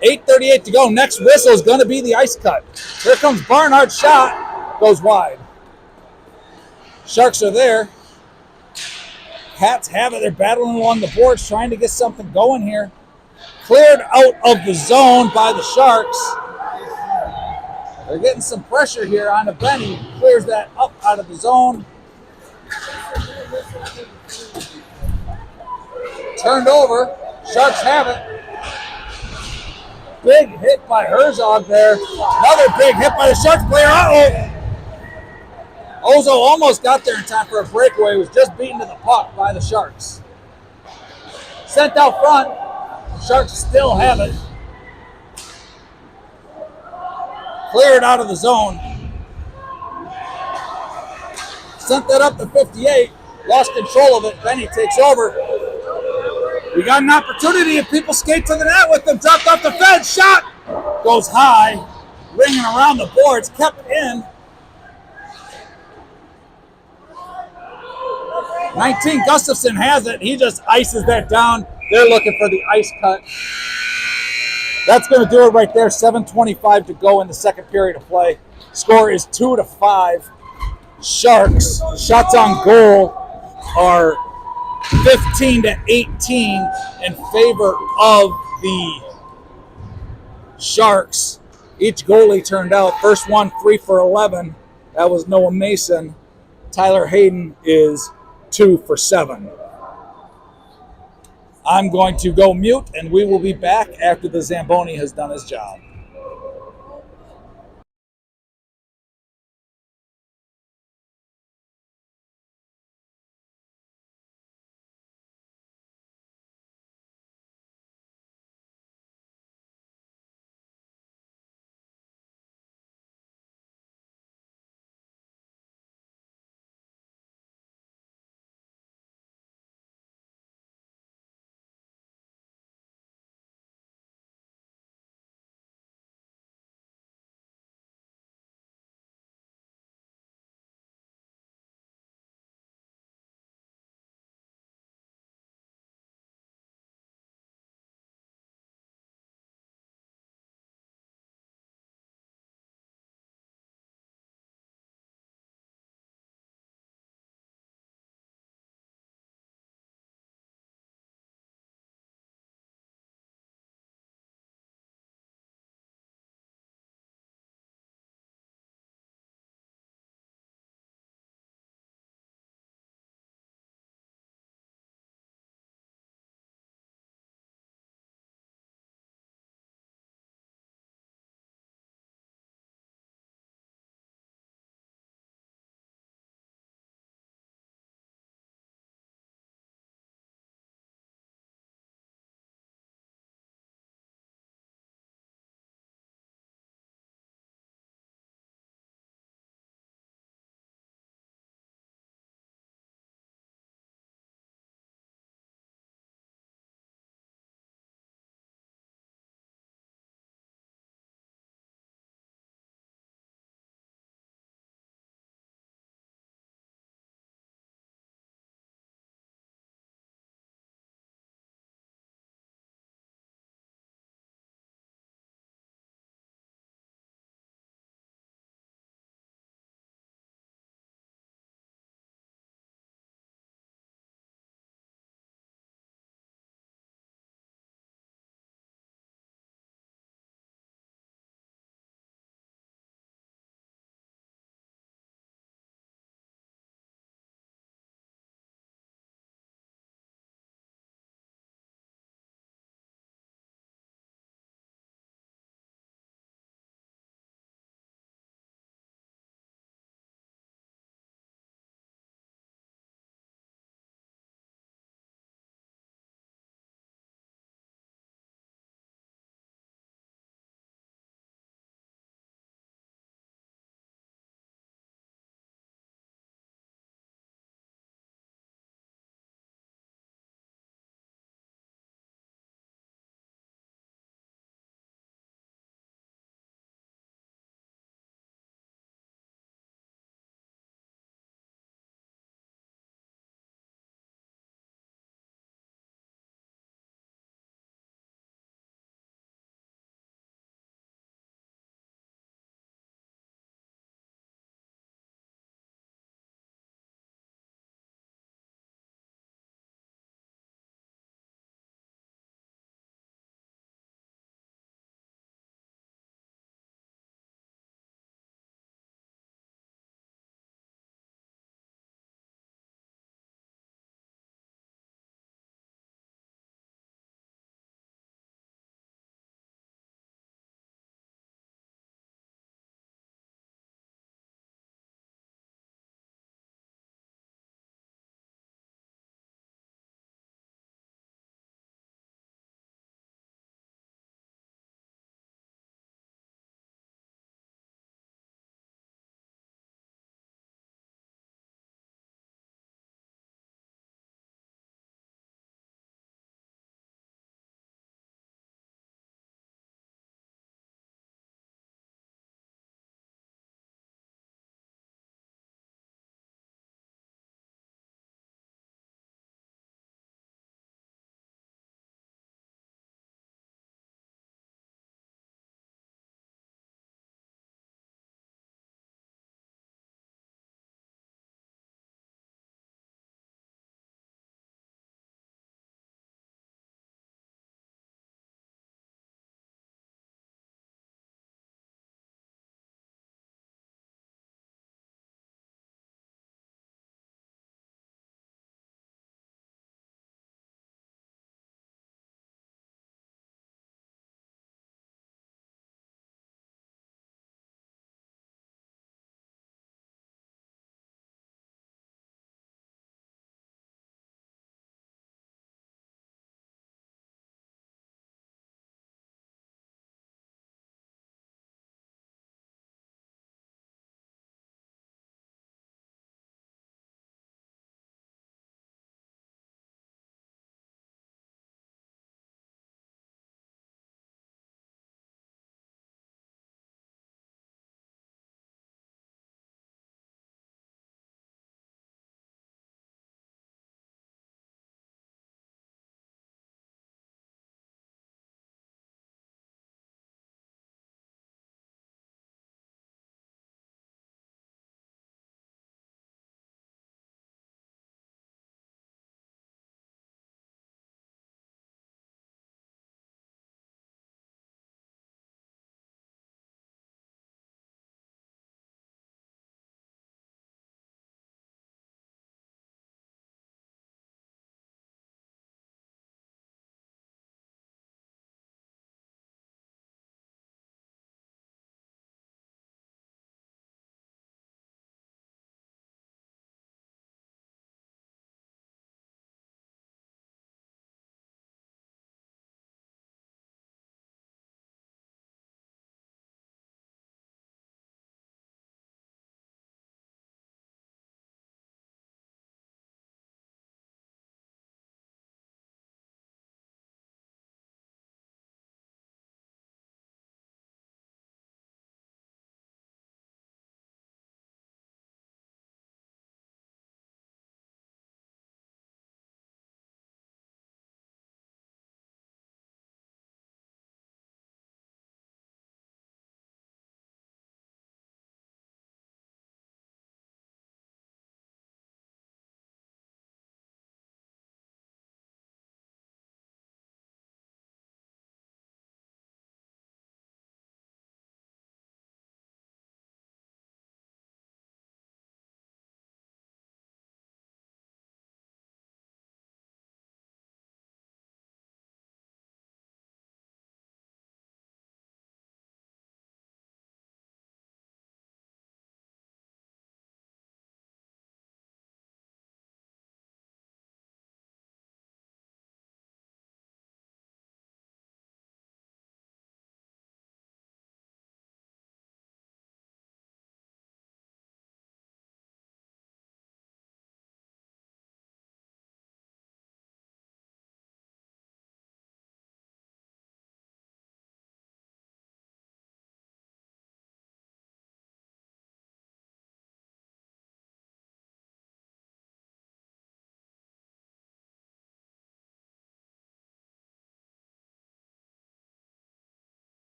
.8:38 to go. Next whistle is going to be the ice cut. Here comes Barnard's shot. Goes wide. Sharks are there. Cats have it. They're battling along the boards, trying to get something going here. Cleared out of the zone by the Sharks. They're getting some pressure here on Benny. Clears that up out of the zone. Turned over. Sharks have it. Big hit by Herzog there. Another big hit by the Sharks player. Uh-oh. Ozo almost got there in time for a breakaway. He was just beaten to the puck by the Sharks. Sent out front. The Sharks still have it. Cleared out of the zone. Sent that up to 58. Lost control of it. Benny takes over. We got an opportunity if people skate to the net with them. Dropped off the fence. Shot. Goes high. Ringing around the boards. Kept in. 19, Gustafson has it. He just ices that down. They're looking for the ice cut. That's going to do it right there. 7:25 to go in the second period of play. Score is 2-5. Sharks shots on goal are 15-18 in favor of the Sharks. Each goalie turned out. First one, 3 for 11. That was Noah Mason. Tyler Hayden is 2 for 7. I'm going to go mute, and we will be back after the Zamboni has done his job.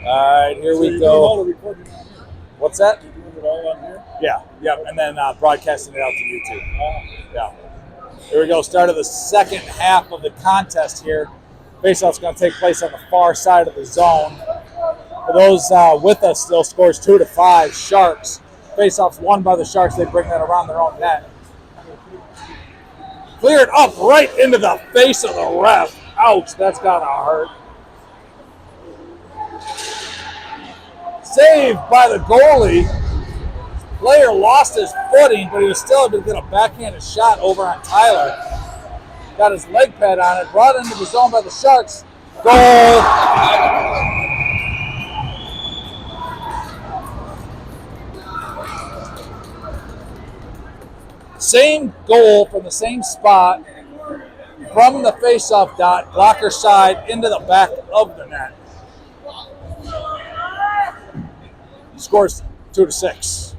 All right, here we go. What's that? You're doing it all on here? Yeah, yep, and then broadcasting it out to YouTube. Yeah. Here we go, start of the second half of the contest here. Faceoff's going to take place on the far side of the zone. For those with us, still scores 2-5. Sharks. Faceoff's won by the Sharks. They bring that around their own net. Cleared up right into the face of the ref. Ouch, that's got to hurt. Saved by the goalie. Player lost his footing, but he was still able to get a backhanded shot over on Tyler. Got his leg pad on it, brought into the zone by the Sharks. Goal. Same goal from the same spot, from the face-off dot, blocker side, into the back of the net. Scores 2-6.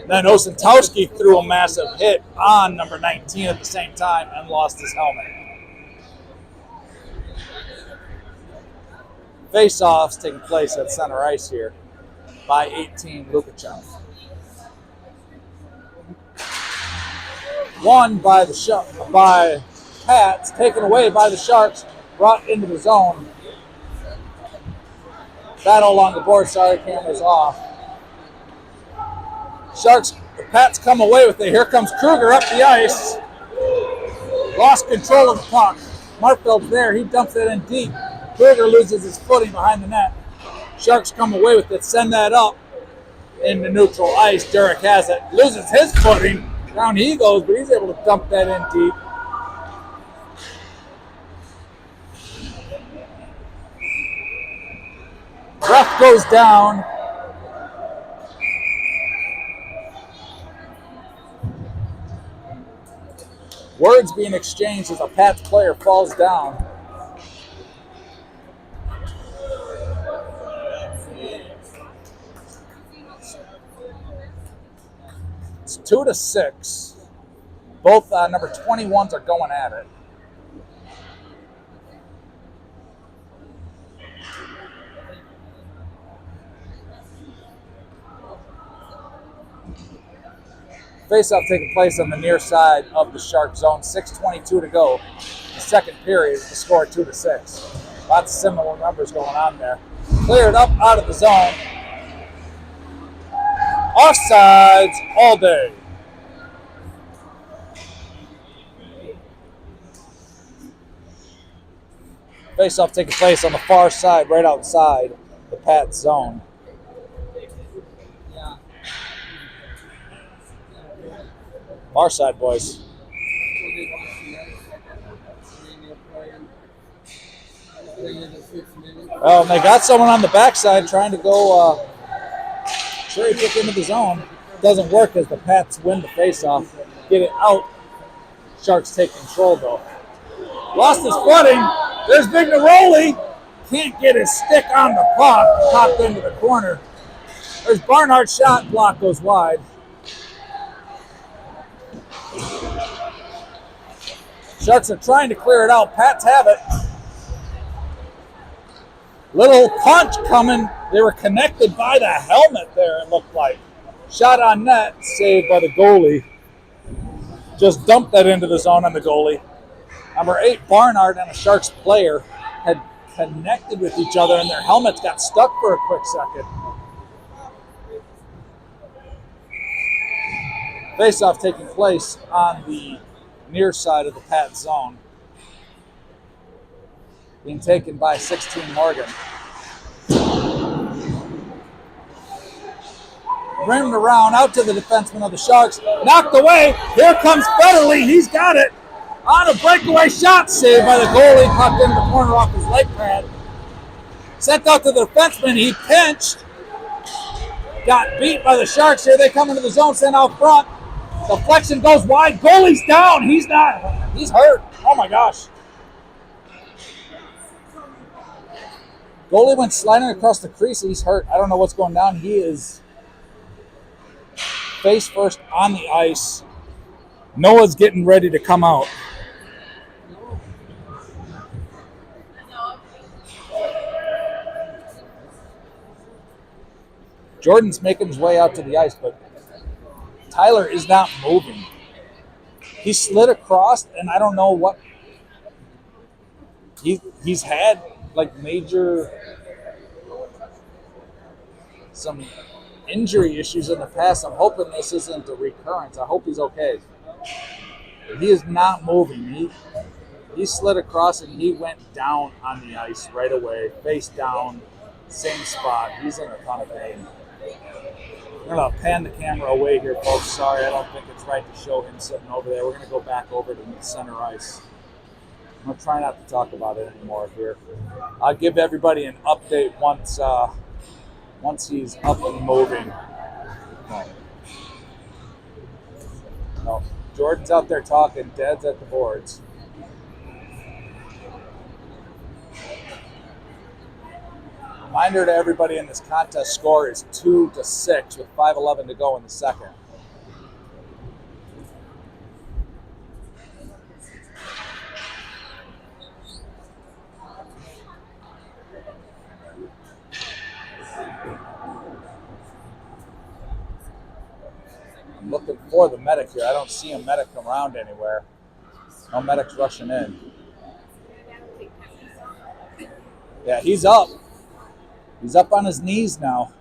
Then Osentowski threw a massive hit on number 19 at the same time and lost his helmet. Face-offs taking place at center ice here by 18 Lukachev. Won by by Pats, taken away by the Sharks, brought into the zone. Battle along the board, sorry, camera's off. Sharks, the Pats come away with it. Here comes Kruger up the ice. Lost control of the puck. Martfeld's there, he dumps it in deep. Kruger loses his footing behind the net. Sharks come away with it, send that up into neutral ice. Derek has it, loses his footing. Down he goes, but he's able to dump that in deep. Ref goes down. Words being exchanged as a Pats player falls down. It's 2-6. Both number 21s are going at it. Face-off taking place on the near side of the Shark zone. 6:22 to go. The second period, the score 2-6. Lots of similar numbers going on there. Cleared up out of the zone. Offsides all day. Face-off taking place on the far side, right outside the Pats zone. Far side, boys. Well, and they got someone on the backside trying to go cherry pick into the zone. Doesn't work as the Pats win the face-off. Get it out. Sharks take control, though. Lost his footing. There's Big Neroli. Can't get his stick on the puck. Popped into the corner. There's Barnhart's shot. Block goes wide. Sharks are trying to clear it out. Pats have it. Little punch coming. They were connected by the helmet there, it looked like. Shot on net, saved by the goalie. Just dumped that into the zone on the goalie. Number 8, Barnhart, and a Sharks player had connected with each other, and their helmets got stuck for a quick second. Face-off taking place on the near side of the Pat zone. Being taken by 16 Morgan. Rimmed around out to the defenseman of the Sharks. Knocked away. Here comes Federle. He's got it. On a breakaway shot, saved by the goalie. Popped into the corner off his leg pad. Sent out to the defenseman. He pinched. Got beat by the Sharks. Here they come into the zone. Sent out front. Deflection goes wide. Goalie's down. He's not. He's hurt. Oh my gosh. Goalie went sliding across the crease. He's hurt. I don't know what's going down. He is face first on the ice. Noah's getting ready to come out. Jordan's making his way out to the ice, but Tyler is not moving. He slid across, and I don't know what he's had, like major some injury issues in the past. I'm hoping this isn't a recurrence. I hope he's okay. He is not moving. He slid across and he went down on the ice right away, face down, same spot. He's in a ton of pain. We're going to pan the camera away here, folks. Sorry, I don't think it's right to show him sitting over there. We're going to go back over to the center ice. I'm going to try not to talk about it anymore here. I'll give everybody an update once he's up and moving. No. Jordan's out there talking. Dad's at the boards. Reminder to everybody in this contest, score is 2-6 with 5:11 to go in the second. I'm looking for the medic here. I don't see a medic around anywhere. No medic's rushing in. Yeah, he's up. He's up on his knees now.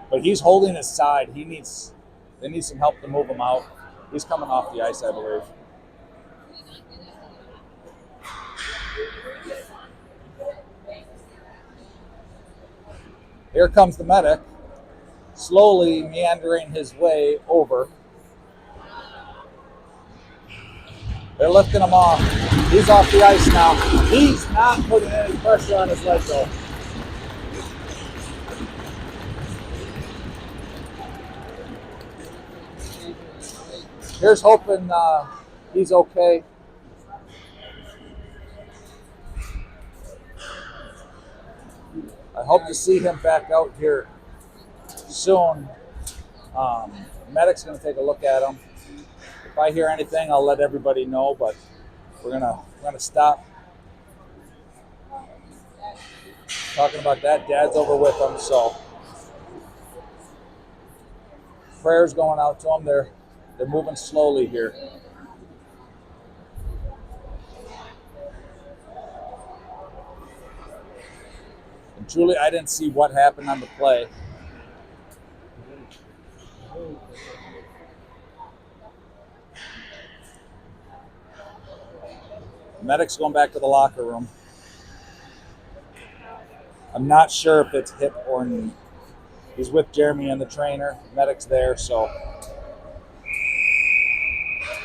But he's holding his side. They need some help to move him out. He's coming off the ice, I believe. Here comes the medic, slowly meandering his way over. They're lifting him off. He's off the ice now. He's not putting any pressure on his leg, though. Here's hoping he's okay. I hope to see him back out here soon. Medic's going to take a look at him. If I hear anything, I'll let everybody know, but we're gonna stop talking about that. Dad's over with him, so prayers going out to him. They're moving slowly here. And truly, I didn't see what happened on the play. Medic's going back to the locker room. I'm not sure if it's hip or knee. He's with Jeremy and the trainer. Medic's there, so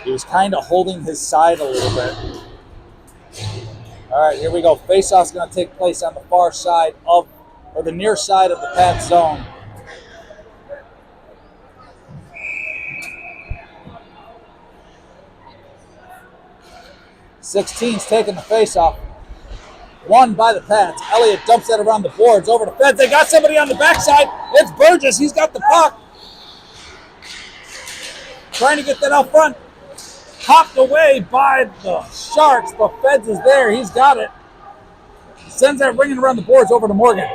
he was kind of holding his side a little bit. All right, here we go. Face-off's going to take place on the far side or the near side of the Pat zone. '16's taking the face-off. Won by the Pats. Elliott dumps that around the boards over to Feds. They got somebody on the backside. It's Burgess. He's got the puck. Trying to get that out front. Popped away by the Sharks, but Feds is there. He's got it. Sends that ringing around the boards over to Morgan.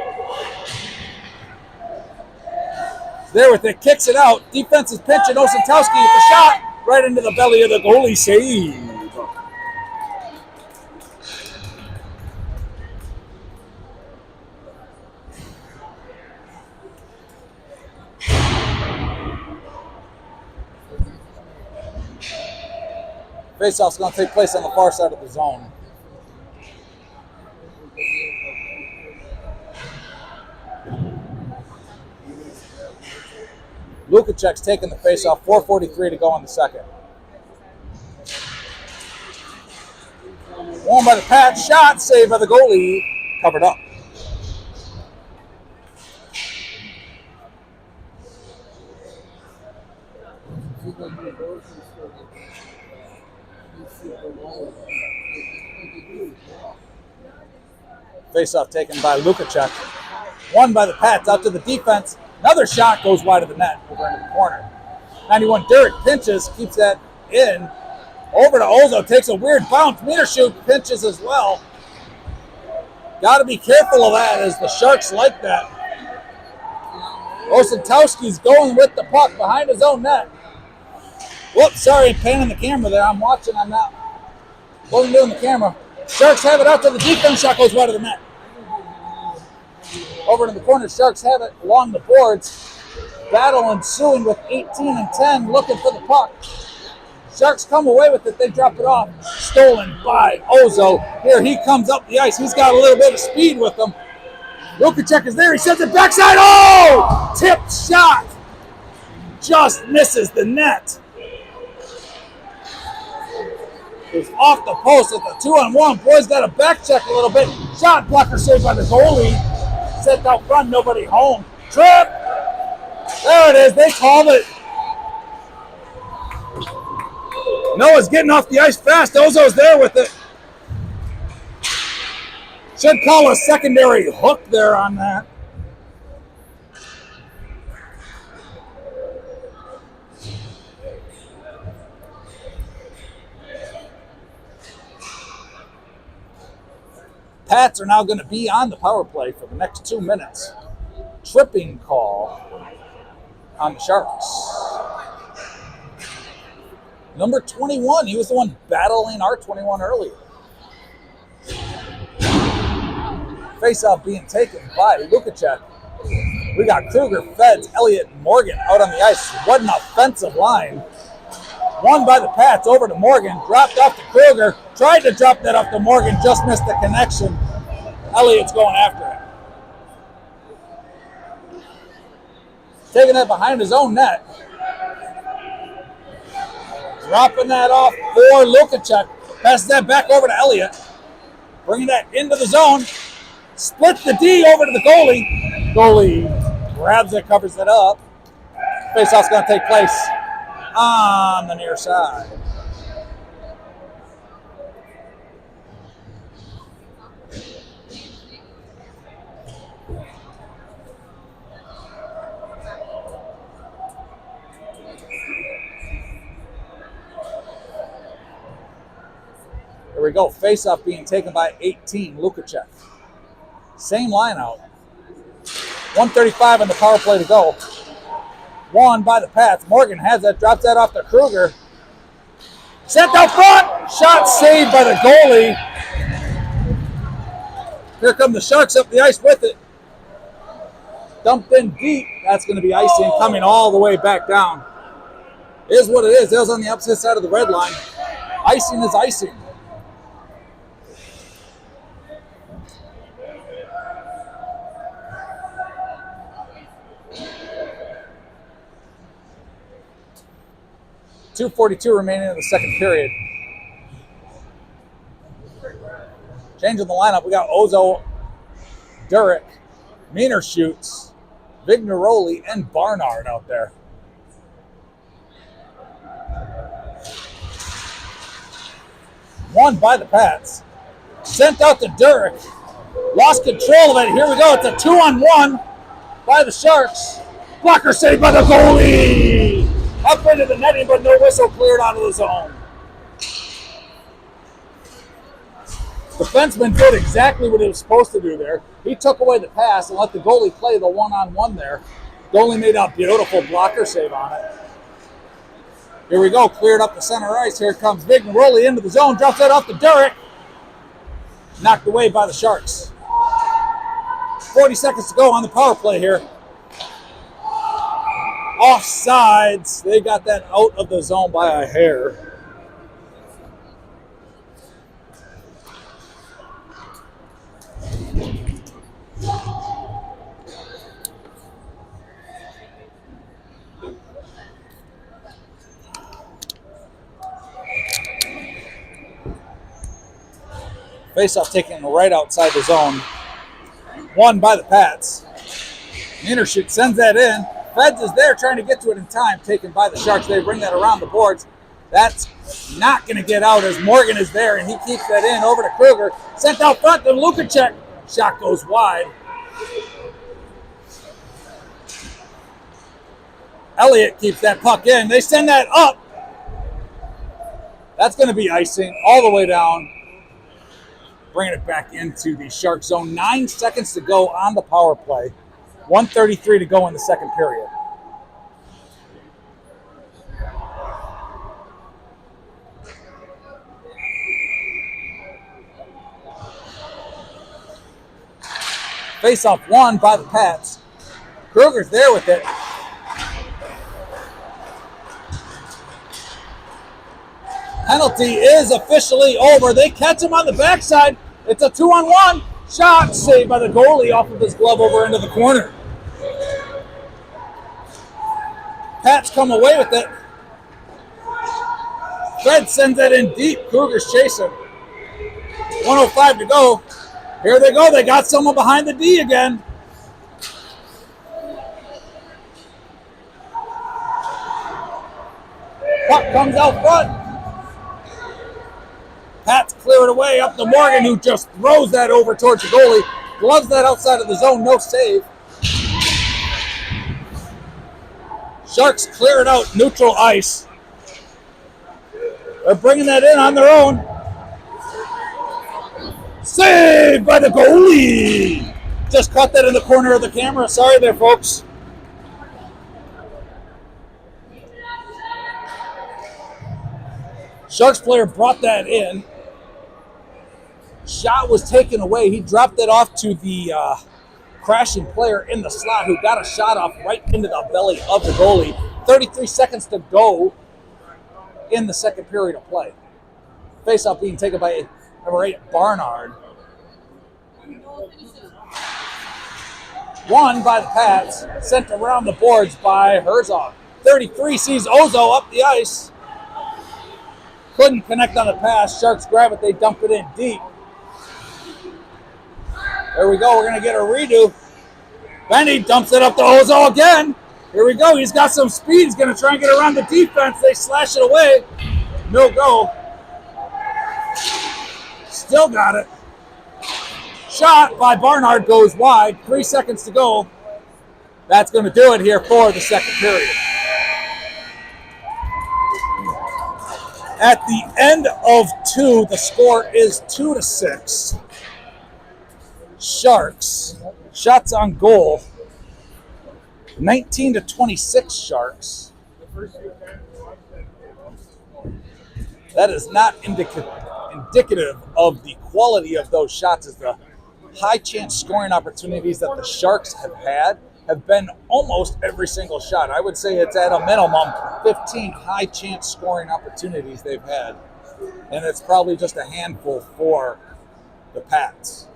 There with it. Kicks it out. Defense is pinching. Osentowski with the shot. Right into the belly of the goalie. Save. Faceoff's going to take place on the far side of the zone. Lukacek's taking the faceoff. 4:43 to go in the second. Won by the Pats. Shot saved by the goalie. Covered up. Face-off taken by Lukacek. Won by the Pats out to the defense. Another shot goes wide of the net over into the corner. 91 Derek pinches, keeps that in. Over to Ozo, takes a weird bounce. Meter shoot, pinches as well. Got to be careful of that, as the Sharks like that. Osentowski's going with the puck behind his own net. Whoops, sorry, panning the camera there. I'm watching, I'm not. Wasn't doing the camera. Sharks have it out to the defense. Shot goes wide of the net. Over in the corner, Sharks have it along the boards. Battle ensuing with 18 and 10 looking for the puck. Sharks come away with it. They drop it off. Stolen by Ozo. Here he comes up the ice. He's got a little bit of speed with him. Lukacek is there. He sends it backside. Oh! Tipped shot. Just misses the net. It's off the post at the 2-on-1. Boys got to back check a little bit. Shot blocker saved by the goalie. Set out front. Nobody home. Trip. There it is. They called it. Noah's getting off the ice fast. Ozo's there with it. Should call a secondary hook there on that. Pats are now going to be on the power play for the next 2 minutes. Tripping call on the Sharks. Number 21, he was the one battling our 21 earlier. Face-off being taken by Lukacek. We got Kruger, Feds, Elliott, and Morgan out on the ice. What an offensive line. Won by the Pats over to Morgan. Dropped off to Kruger. Tried to drop that off to Morgan. Just missed the connection. Elliott's going after it. Taking that behind his own net. Dropping that off for Lukacek. Passes that back over to Elliott. Bringing that into the zone. Split the D over to the goalie. Goalie grabs it, covers it up. Faceoff's going to take place on the near side. There we go. Face-off being taken by 18, Lukacek. Same line out. 1:35 on the power play to go. Won by the Pats. Morgan has that, drops that off to Kruger. Sent out front. Shot saved by the goalie. Here come the Sharks up the ice with it. Dumped in deep. That's going to be icing coming all the way back down. Is what it is. It was on the opposite side of the red line. Icing is icing. .242 remaining in the second period. Changing the lineup, we got Ozo, Durek, Meaner shoots, Vignaroli, and Barnard out there. Won by the Pats. Sent out to Durek. Lost control of it. Here we go. It's a 2-on-1 by the Sharks. Blocker saved by the goalie. Up into the netting, but no whistle, cleared out of the zone. Defenseman did exactly what he was supposed to do there. He took away the pass and let the goalie play the one-on-one there. Goalie made a beautiful blocker save on it. Here we go, cleared up the center ice. Here comes Vignaroli into the zone, drops that off to Durek. Knocked away by the Sharks. 40 seconds to go on the power play here. Offsides. They got that out of the zone by a hair. Face-off taken right outside the zone. Won by the Pats. Meanershut sends that in. Feds is there trying to get to it in time. Taken by the Sharks. They bring that around the boards. That's not going to get out as Morgan is there, and he keeps that in over to Kruger. Sent out front to Lukacek. Shot goes wide. Elliott keeps that puck in. They send that up. That's going to be icing all the way down. bringing it back into the Shark zone. 9 seconds to go on the power play. 1:33 to go in the second period. Face-off won by the Pats. Kruger's there with it. Penalty is officially over. They catch him on the backside. It's a 2-on-1 shot saved by the goalie off of his glove over into the corner. Pats come away with it. Fred sends it in deep. Kruger's chasing. 1:05 to go. Here they go. They got someone behind the D again. Puck comes out front. Pats clear it away up to Morgan, who just throws that over towards the goalie. Gloves that outside of the zone. No save. Sharks clear it out. Neutral ice. They're bringing that in on their own. Saved by the goalie. Just caught that in the corner of the camera. Sorry there, folks. Sharks player brought that in. Shot was taken away. He dropped it off to the crashing player in the slot who got a shot off right into the belly of the goalie. 33 seconds to go in the second period of play. Face-off being taken by number 8, Barnard. Won by the Pats. Sent around the boards by Herzog. 33 sees Ozo up the ice. Couldn't connect on the pass. Sharks grab it. They dump it in deep. There we go. We're going to get a redo. Benny dumps it up to Ozo again. Here we go. He's got some speed. He's going to try and get around the defense. They slash it away. No go. Still got it. Shot by Barnard goes wide. 3 seconds to go. That's going to do it here for the second period. At the end of 2, the score is 2-6. Sharks. Shots on goal. 19-26 Sharks. That is not indicative of the quality of those shots, as the high chance scoring opportunities that the Sharks have been almost every single shot. I would say it's at a minimum 15 high chance scoring opportunities they've had. And it's probably just a handful for the Pats.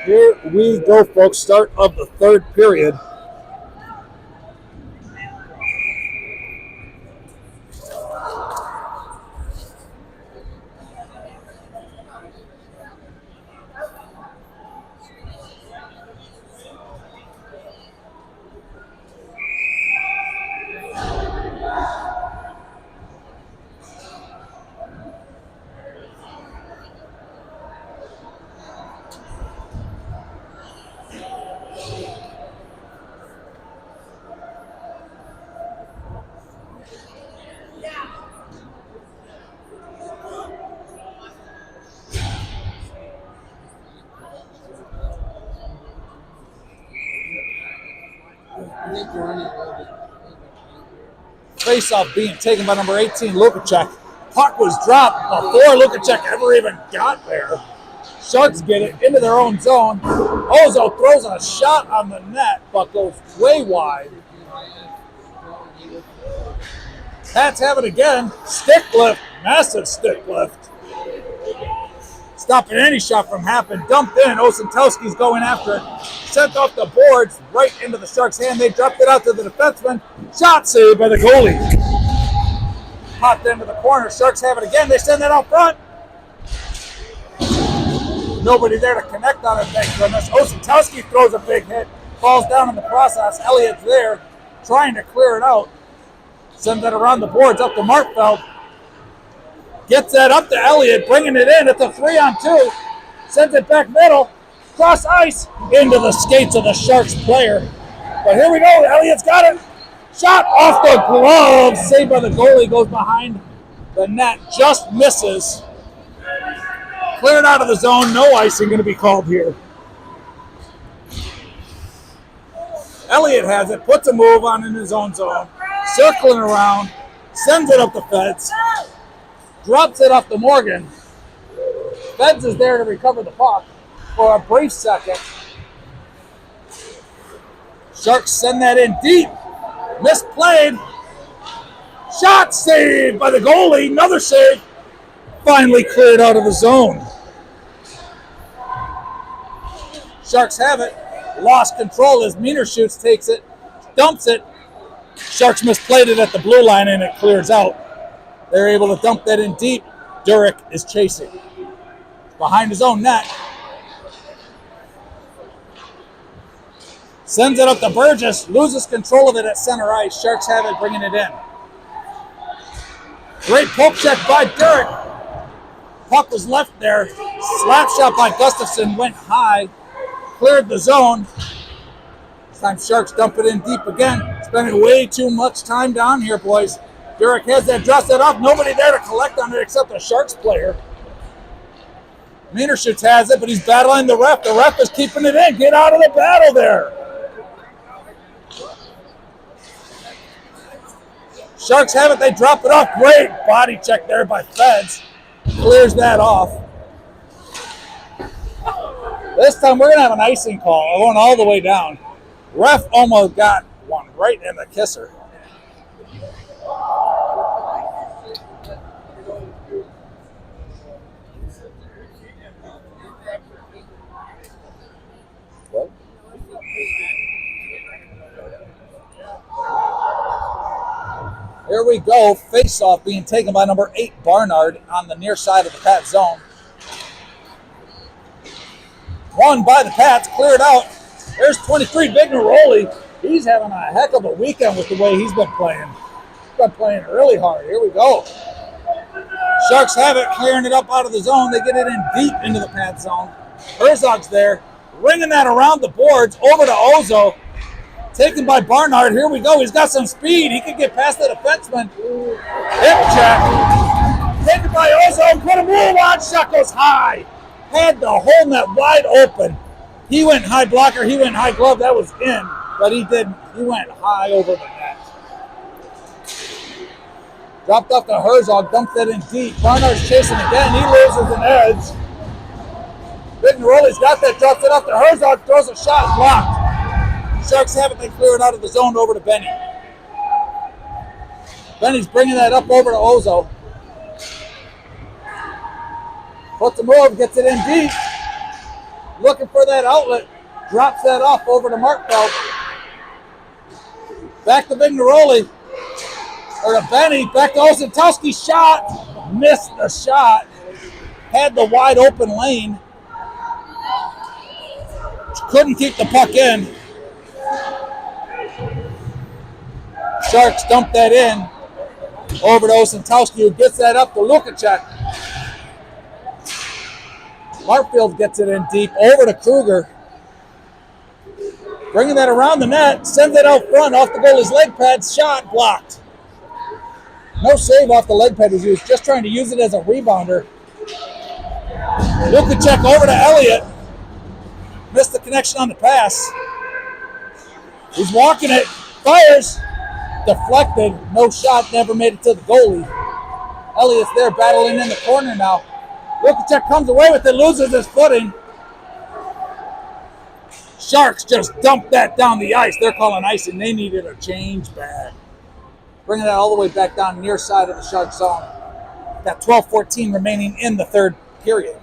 Here we go, folks. Start of the third period. Face-off being taken by number 18, Lukacek. Puck was dropped before Lukacek ever even got there. Sharks get it into their own zone. Ozo throws a shot on the net, but goes way wide. Pats have it again. Stick lift, massive stick lift. stopping any shot from happening. Dumped in. Osentowski's going after it. Sent off the boards right into the Sharks' hand. They dropped it out to the defenseman. Shot saved by the goalie. Popped into the corner. Sharks have it again. They send it out front. Nobody there to connect on it, thank goodness. Osentowski throws a big hit. Falls down in the process. Elliott's there trying to clear it out. Sends it around the boards up to Markfeld. Gets that up to Elliott, bringing it in. It's a 3-on-2. Sends it back middle. Cross ice into the skates of the Sharks player. But here we go. Elliott's got it. Shot off the glove. Saved by the goalie. Goes behind the net. Just misses. Cleared out of the zone. No icing going to be called here. Elliott has it. Puts a move on in his own zone. Circling around. Sends it up the fence. Drops it off to Morgan. Feds is there to recover the puck for a brief second. Sharks send that in deep. Misplayed. Shot saved by the goalie. Another save. Finally cleared out of the zone. Sharks have it. Lost control as Metershoots takes it. Dumps it. Sharks misplayed it at the blue line and it clears out. They're able to dump that in deep. Durek is chasing. Behind his own net. Sends it up to Burgess. Loses control of it at center ice. Sharks have it, bringing it in. Great poke check by Durek. Puck was left there. Slap shot by Gustafson. Went high. Cleared the zone. This time Sharks dump it in deep again. Spending way too much time down here, boys. Durek has that, drops that off. Nobody there to collect on it except the Sharks player. Metershoots has it, but he's battling the ref. The ref is keeping it in. Get out of the battle there. Sharks have it. They drop it off. Great body check there by Feds. Clears that off. This time we're going to have an icing call. Going all the way down. Ref almost got one right in the kisser. Here we go. Face-off being taken by number 8, Barnard, on the near side of the Pat zone. Won by the Pats. Cleared out. There's 23, Vigneroli. He's having a heck of a weekend with the way he's been playing. He's been playing really hard. Here we go. Sharks have it. Clearing it up out of the zone. They get it in deep into the Pat zone. Herzog's there. Ringing that around the boards. Over to Ozo. Taken by Barnard. Here we go. He's got some speed. He can get past the defenseman. Hip check. Taken by Ozo. Put a move on. Shot goes high. Had the whole net wide open. He went high blocker. He went high glove. That was in. But he didn't. He went high over the net. Dropped off to Herzog. Dumped it in deep. Barnard's chasing again. He loses an edge. Vigneroli's got that. Drops it off to Herzog. Throws a shot. Blocked. Sharks have it. They clear it out of the zone over to Benny. Benny's bringing that up over to Ozo. Puts the move, gets it in deep. Looking for that outlet. Drops that off over to Markfeld. Back to Vigneroli. Or to Benny. Back to Osentowski. Shot. Missed the shot. Had the wide open lane. Couldn't keep the puck in. Sharks dump that in over to Osentowski, who gets that up to Lukacek. Hartfield gets it in deep over to Kruger. Bringing that around the net, sends it out front off the goalie's leg pad. Shot blocked. No save off the leg pad was used, just trying to use it as a rebounder. Lukacek over to Elliott. Missed the connection on the pass. He's walking it. Fires. Deflected. No shot. Never made it to the goalie. Elliott's there battling in the corner now. Lukacek comes away with it. Loses his footing. Sharks just dumped that down the ice. They're calling icing. They needed a change bag. Bringing that all the way back down near side of the Sharks zone. Got 12-14 remaining in the third period.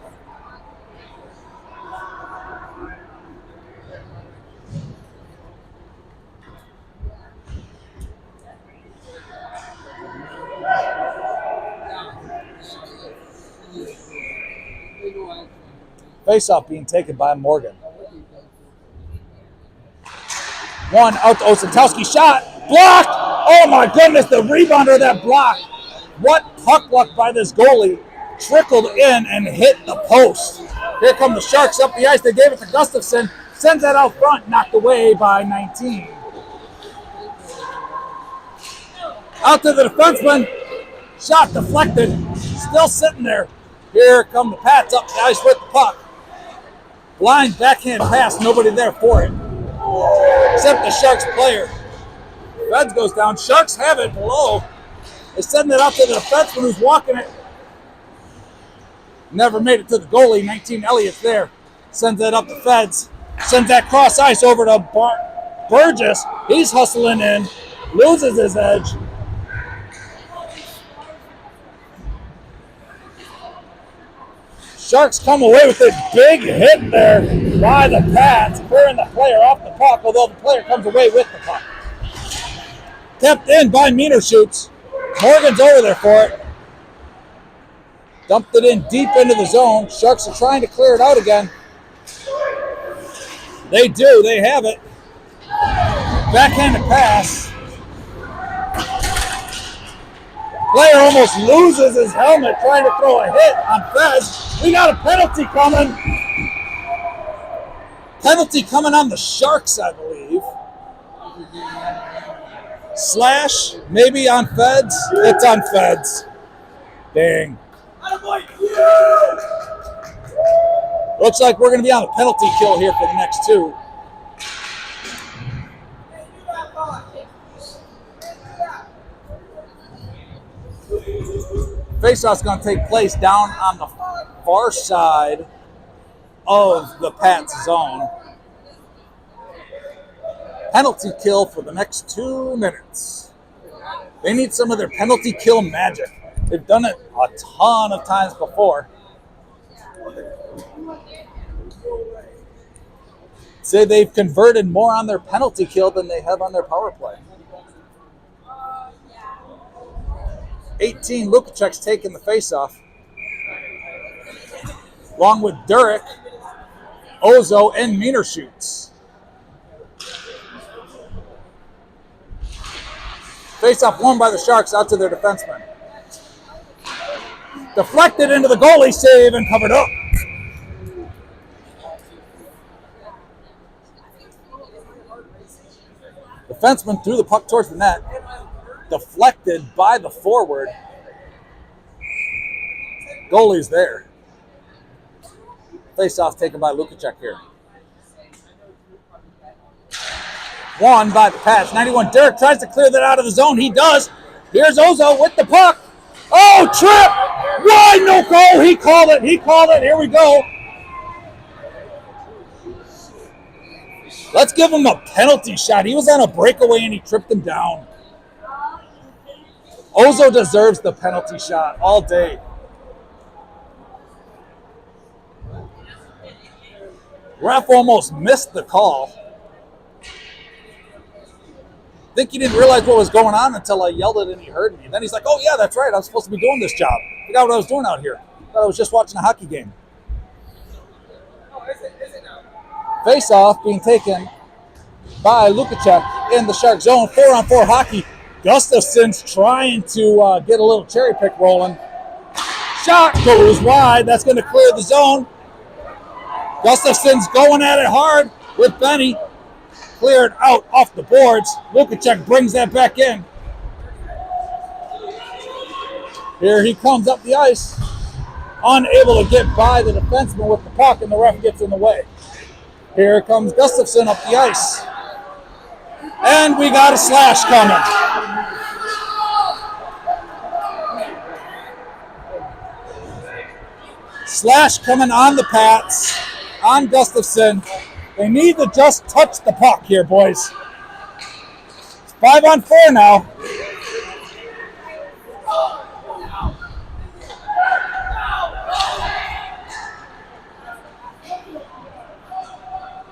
Face-off being taken by Morgan. One out to Osentowski. Shot. Blocked. Oh, my goodness. The rebounder of that block. What puck luck by this goalie. Trickled in and hit the post. Here come the Sharks up the ice. They gave it to Gustafson. Sends that out front. Knocked away by 19. Out to the defenseman. Shot deflected. Still sitting there. Here come the Pats up the ice with the puck. Blind backhand pass. Nobody there for it. Except the Sharks player. Feds goes down. Sharks have it below. They send it out to the defenseman who's walking it. Never made it to the goalie. 19 Elliott's there. Sends that up to Feds. Sends that cross ice over to Burgess. He's hustling in. Loses his edge. Sharks come away with a big hit there by the Pats, clearing the player off the puck, although the player comes away with the puck. Kept in by Metershoots. Morgan's over there for it. Dumped it in deep into the zone. Sharks are trying to clear it out again. They do. They have it. Backhanded pass. Player almost loses his helmet trying to throw a hit on Fez. We got a penalty coming. Penalty coming on the Sharks, I believe. Slash, maybe on Feds. It's on Feds. Dang. Looks like we're going to be on a penalty kill here for the next two. Faceoff's going to take place down on the far side of the Pats zone. Penalty kill for the next 2 minutes. They need some of their penalty kill magic. They've done it a ton of times before. Say they've converted more on their penalty kill than they have on their power play. 18, Lukacek's taking the faceoff. Along with Durek, Ozo, and Metershoots. Faceoff won by the Sharks out to their defenseman. Deflected into the goalie, save and covered up. Defenseman threw the puck towards the net. Deflected by the forward. Goalie's there. Face-off taken by Lukacek here. Won by the Pats. 91, Derek tries to clear that out of the zone. He does. Here's Ozo with the puck. Oh, trip! Why no goal? He called it. He called it. Here we go. Let's give him a penalty shot. He was on a breakaway and he tripped him down. Ozo deserves the penalty shot all day. Ref almost missed the call. I think he didn't realize what was going on until I yelled it and he heard me. Then he's like, oh yeah, that's right. I was supposed to be doing this job. I forgot what I was doing out here. I thought I was just watching a hockey game. Face-off being taken by Lukacek in the Shark zone. 4-on-4 hockey. Gustafson's trying to get a little cherry pick rolling. Shot goes wide. That's going to clear the zone. Gustafson's going at it hard with Benny. Cleared out off the boards. Lukacek brings that back in. Here he comes up the ice. Unable to get by the defenseman with the puck, and the ref gets in the way. Here comes Gustafson up the ice. And we got a slash coming. Slash coming on the Pats, on Gustafson. They need to just touch the puck here, boys. It's 5-on-4 now.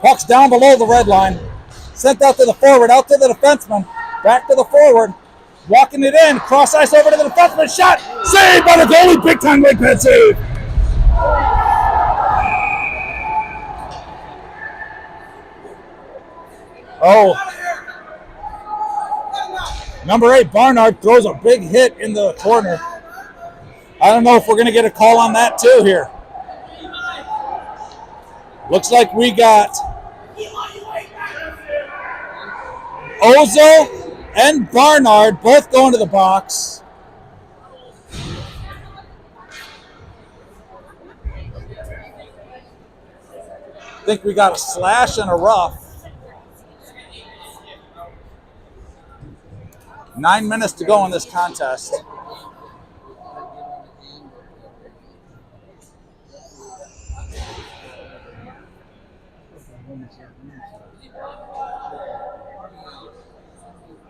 Puck's down below the red line. Sent out to the forward, out to the defenseman. Back to the forward. Walking it in. Cross ice over to the defenseman. Shot. Saved by the goalie. Big time leg pad save. Oh, number 8, Barnard, throws a big hit in the corner. I don't know if we're going to get a call on that too here. Looks like we got Ozo and Barnard both going to the box. I think we got a slash and a rough. 9 minutes to go in this contest.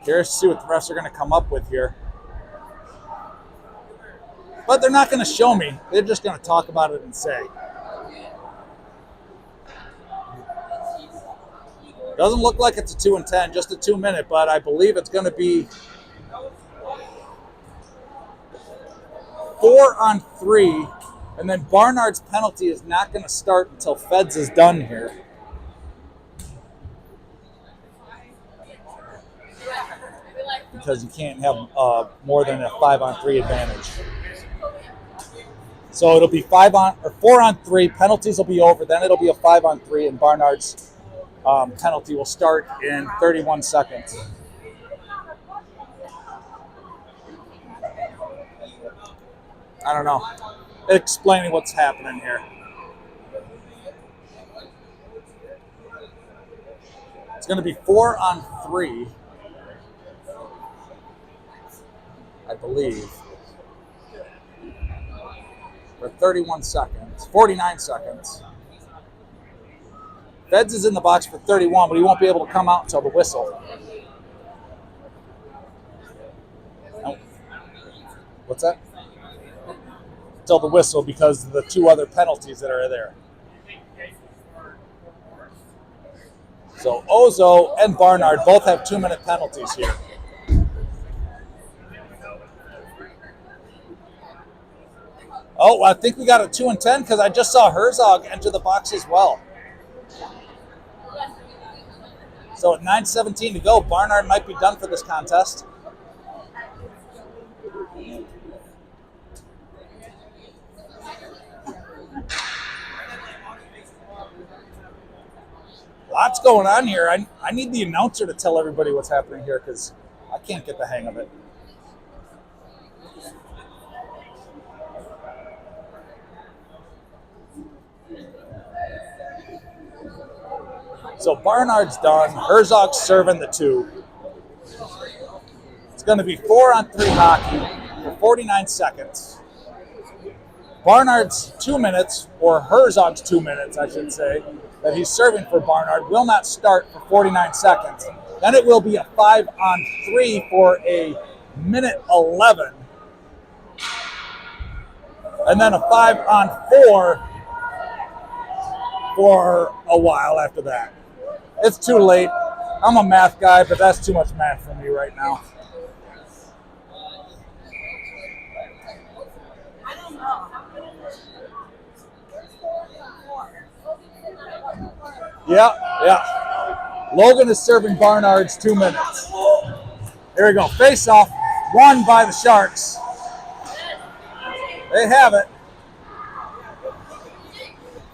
Curious to see what the refs are going to come up with here. But they're not going to show me. They're just going to talk about it and say. Doesn't look like it's a 2 and 10, just a 2 minute, but I believe it's going to be 4 on 3, and then Barnard's penalty is not going to start until Feds is done here. Because you can't have more than a 5 on 3 advantage. So it'll be 4 on 3. Penalties will be over. Then it'll be a 5 on 3, and Barnard's penalty will start in 31 seconds. I don't know. Explaining what's happening here. It's going to be 4 on 3, I believe, for 31 seconds, 49 seconds. Feds is in the box for 31, but he won't be able to come out until the whistle. Nope. What's that? Until the whistle, because of the 2 other penalties that are there. So Ozo and Barnard both have 2-minute penalties here. Oh, I think we got a 2 and 10 because I just saw Herzog enter the box as well. So at 9:17 to go, Barnard might be done for this contest. Lots going on here. I need the announcer to tell everybody what's happening here because I can't get the hang of it. So Barnard's done. Herzog's serving the 2. It's going to be 4 on 3 hockey for 49 seconds. Barnard's 2 minutes, or Herzog's 2 minutes, I should say, that he's serving for Barnard will not start for 49 seconds. Then it will be a 5 on 3 for a minute 11. And then a 5 on 4 for a while after that. It's too late. I'm a math guy, but that's too much math for me right now. Yeah. Logan is serving Barnard's 2 minutes. Here we go. Face off, won by the Sharks. They have it.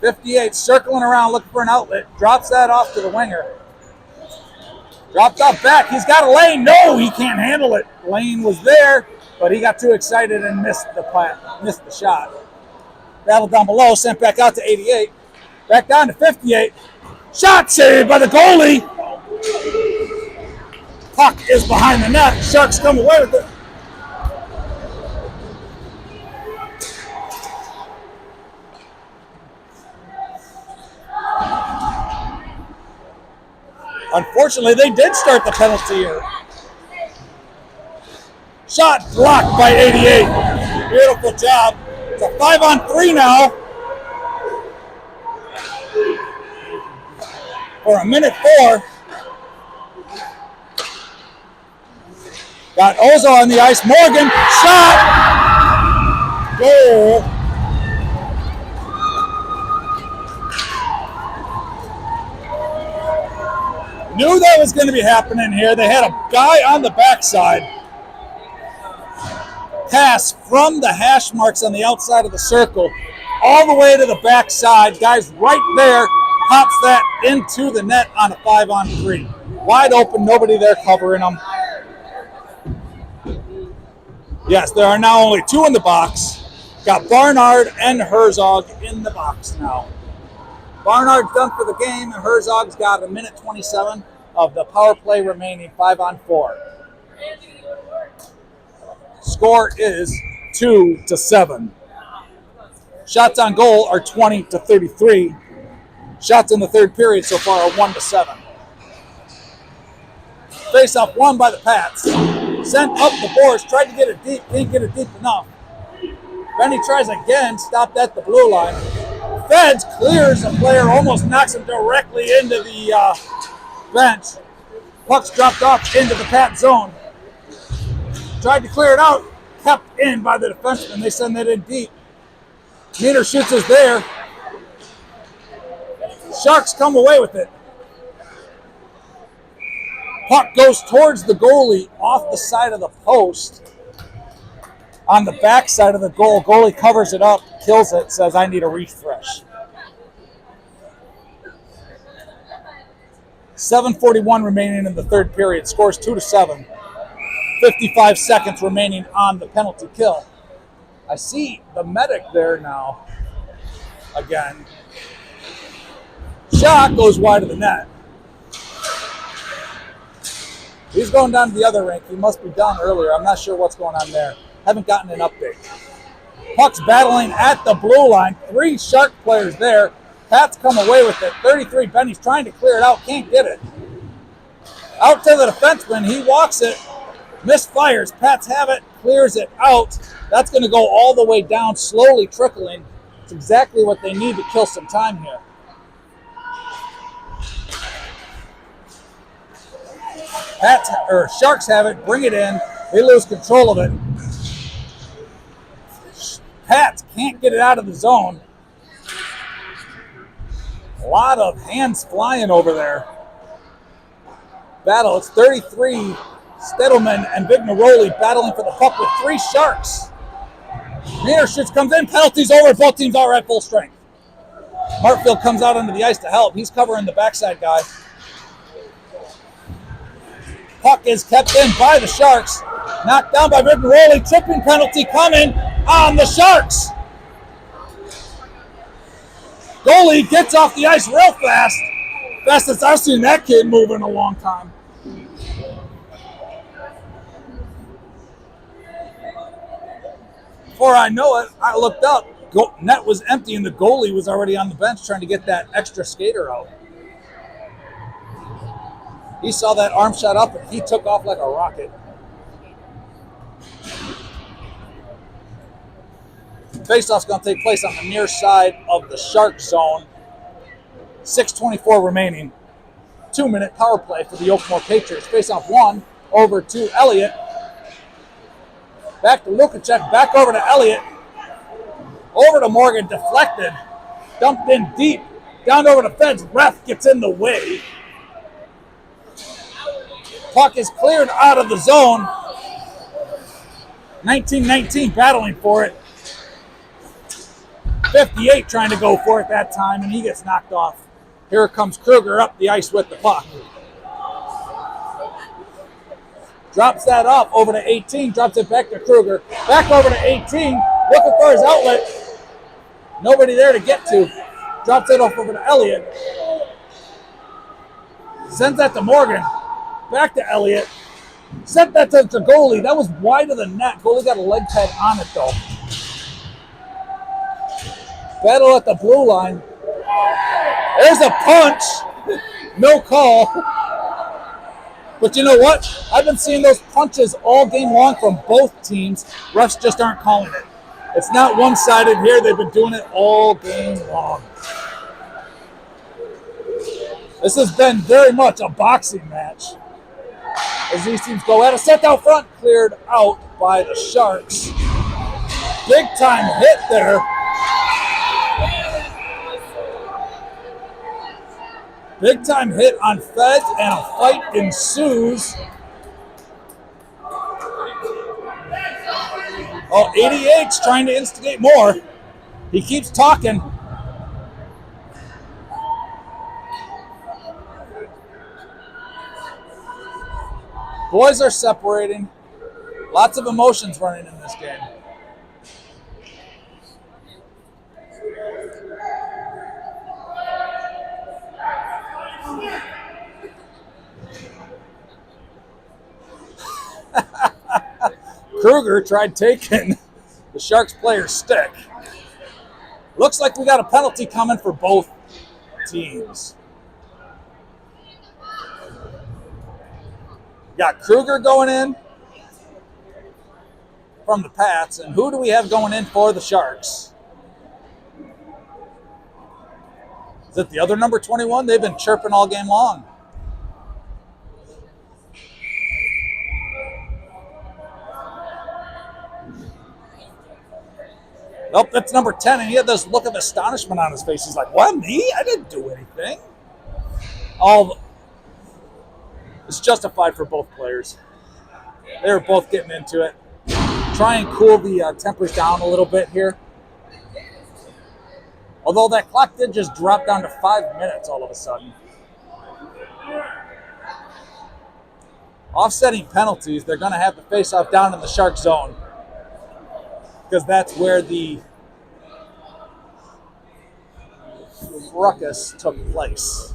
58 circling around looking for an outlet. Drops that off to the winger. Dropped up back. He's got a lane. No, he can't handle it. Lane was there, but he got too excited and missed the shot. Battle down below, sent back out to 88. Back down to 58. Shot saved by the goalie. Puck is behind the net. Sharks come away with it. Unfortunately, they did start the penalty here. Shot blocked by 88. Beautiful job. It's a 5 on 3 now. For a minute 4. Got Ozo on the ice. Morgan, shot. Goal. Knew that was going to be happening here. They had a guy on the backside pass from the hash marks on the outside of the circle all the way to the backside. Guys right there, pops that into the net on a 5-on-3. Wide open, nobody there covering them. Yes, there are now only 2 in the box. Got Barnard and Herzog in the box now. Barnard's done for the game, and Herzog's got a minute 27 of the power play remaining, 5-on-4. Score is 2-7. Shots on goal are 20-33. Shots in the third period so far are 1-7. Face-off won by the Pats. Sent up the boards, tried to get it deep, didn't get it deep enough. Benny tries again, stopped at the blue line. Feds clears a player, almost knocks him directly into the bench. Puck's dropped off into the Pat zone. Tried to clear it out, kept in by the defenseman. They send that in deep. Meter shoots is there. Sharks come away with it. Puck goes towards the goalie off the side of the post. On the back side of the goal, goalie covers it up, kills it, says, I need a refresh. 7:41 remaining in the third period. Scores 2-7. 55 seconds remaining on the penalty kill. I see the medic there now. Again. Shot goes wide of the net. He's going down to the other rink. He must be done earlier. I'm not sure what's going on there. Haven't gotten an update. Puck's battling at the blue line. 3 Shark players there. Pats come away with it. 33. Benny's trying to clear it out. Can't get it. Out to the defenseman. He walks it. Misfires. Pats have it. Clears it out. That's going to go all the way down, slowly trickling. It's exactly what they need to kill some time here. Sharks have it. Bring it in. They lose control of it. Pats can't get it out of the zone. A lot of hands flying over there. Battle. It's 33. Stedelman and Vignaroli battling for the puck with 3 Sharks. Metershitz comes in. Penalties over. Both teams are at full strength. Martfield comes out onto the ice to help. He's covering the backside guy. Puck is kept in by the Sharks. Knocked down by Vignaroli. Tripping penalty coming on the Sharks. Goalie gets off the ice real fast. Fastest I've seen that kid move in a long time. Before I know it, I looked up. Net was empty and the goalie was already on the bench trying to get that extra skater out. He saw that arm shot up and he took off like a rocket. Faceoff's going to take place on the near side of the Shark zone. 6:24 remaining. 2-minute power play for the Oakmore Patriots. Faceoff 1 over to Elliott. Back to Lukacek, back over to Elliott. Over to Morgan, deflected. Dumped in deep. Down over to Feds. Ref gets in the way. Puck is cleared out of the zone. 19-19 battling for it. 58 trying to go for it that time, and he gets knocked off. Here comes Kruger up the ice with the puck. Drops that up over to 18, drops it back to Kruger. Back over to 18, looking for his outlet. Nobody there to get to. Drops it off over to Elliott. Sends that to Morgan. Back to Elliott. Sent that to the goalie. That was wide of the net. Goalie got a leg pad on it, though. Battle at the blue line. There's a punch. No call. But you know what? I've been seeing those punches all game long from both teams. Refs just aren't calling it. It's not one-sided here. They've been doing it all game long. This has been very much a boxing match. As these teams go at it. Set out front, cleared out by the Sharks. Big time hit there. Big time hit on Fez, and a fight ensues. Oh, 88's trying to instigate more. He keeps talking. Boys are separating. Lots of emotions running in this game. Kruger tried taking the Sharks player's stick. Looks like we got a penalty coming for both teams. We got Kruger going in from the Pats, and who do we have going in for the Sharks? Is it the other number 21? They've been chirping all game long. Nope, that's number 10, and he had this look of astonishment on his face. He's like, what, me? I didn't do anything. It's justified for both players. They were both getting into it. Try and cool the tempers down a little bit here. Although that clock did just drop down to 5 minutes all of a sudden. Offsetting penalties, they're going to have to face off down in the Shark zone, because that's where the ruckus took place.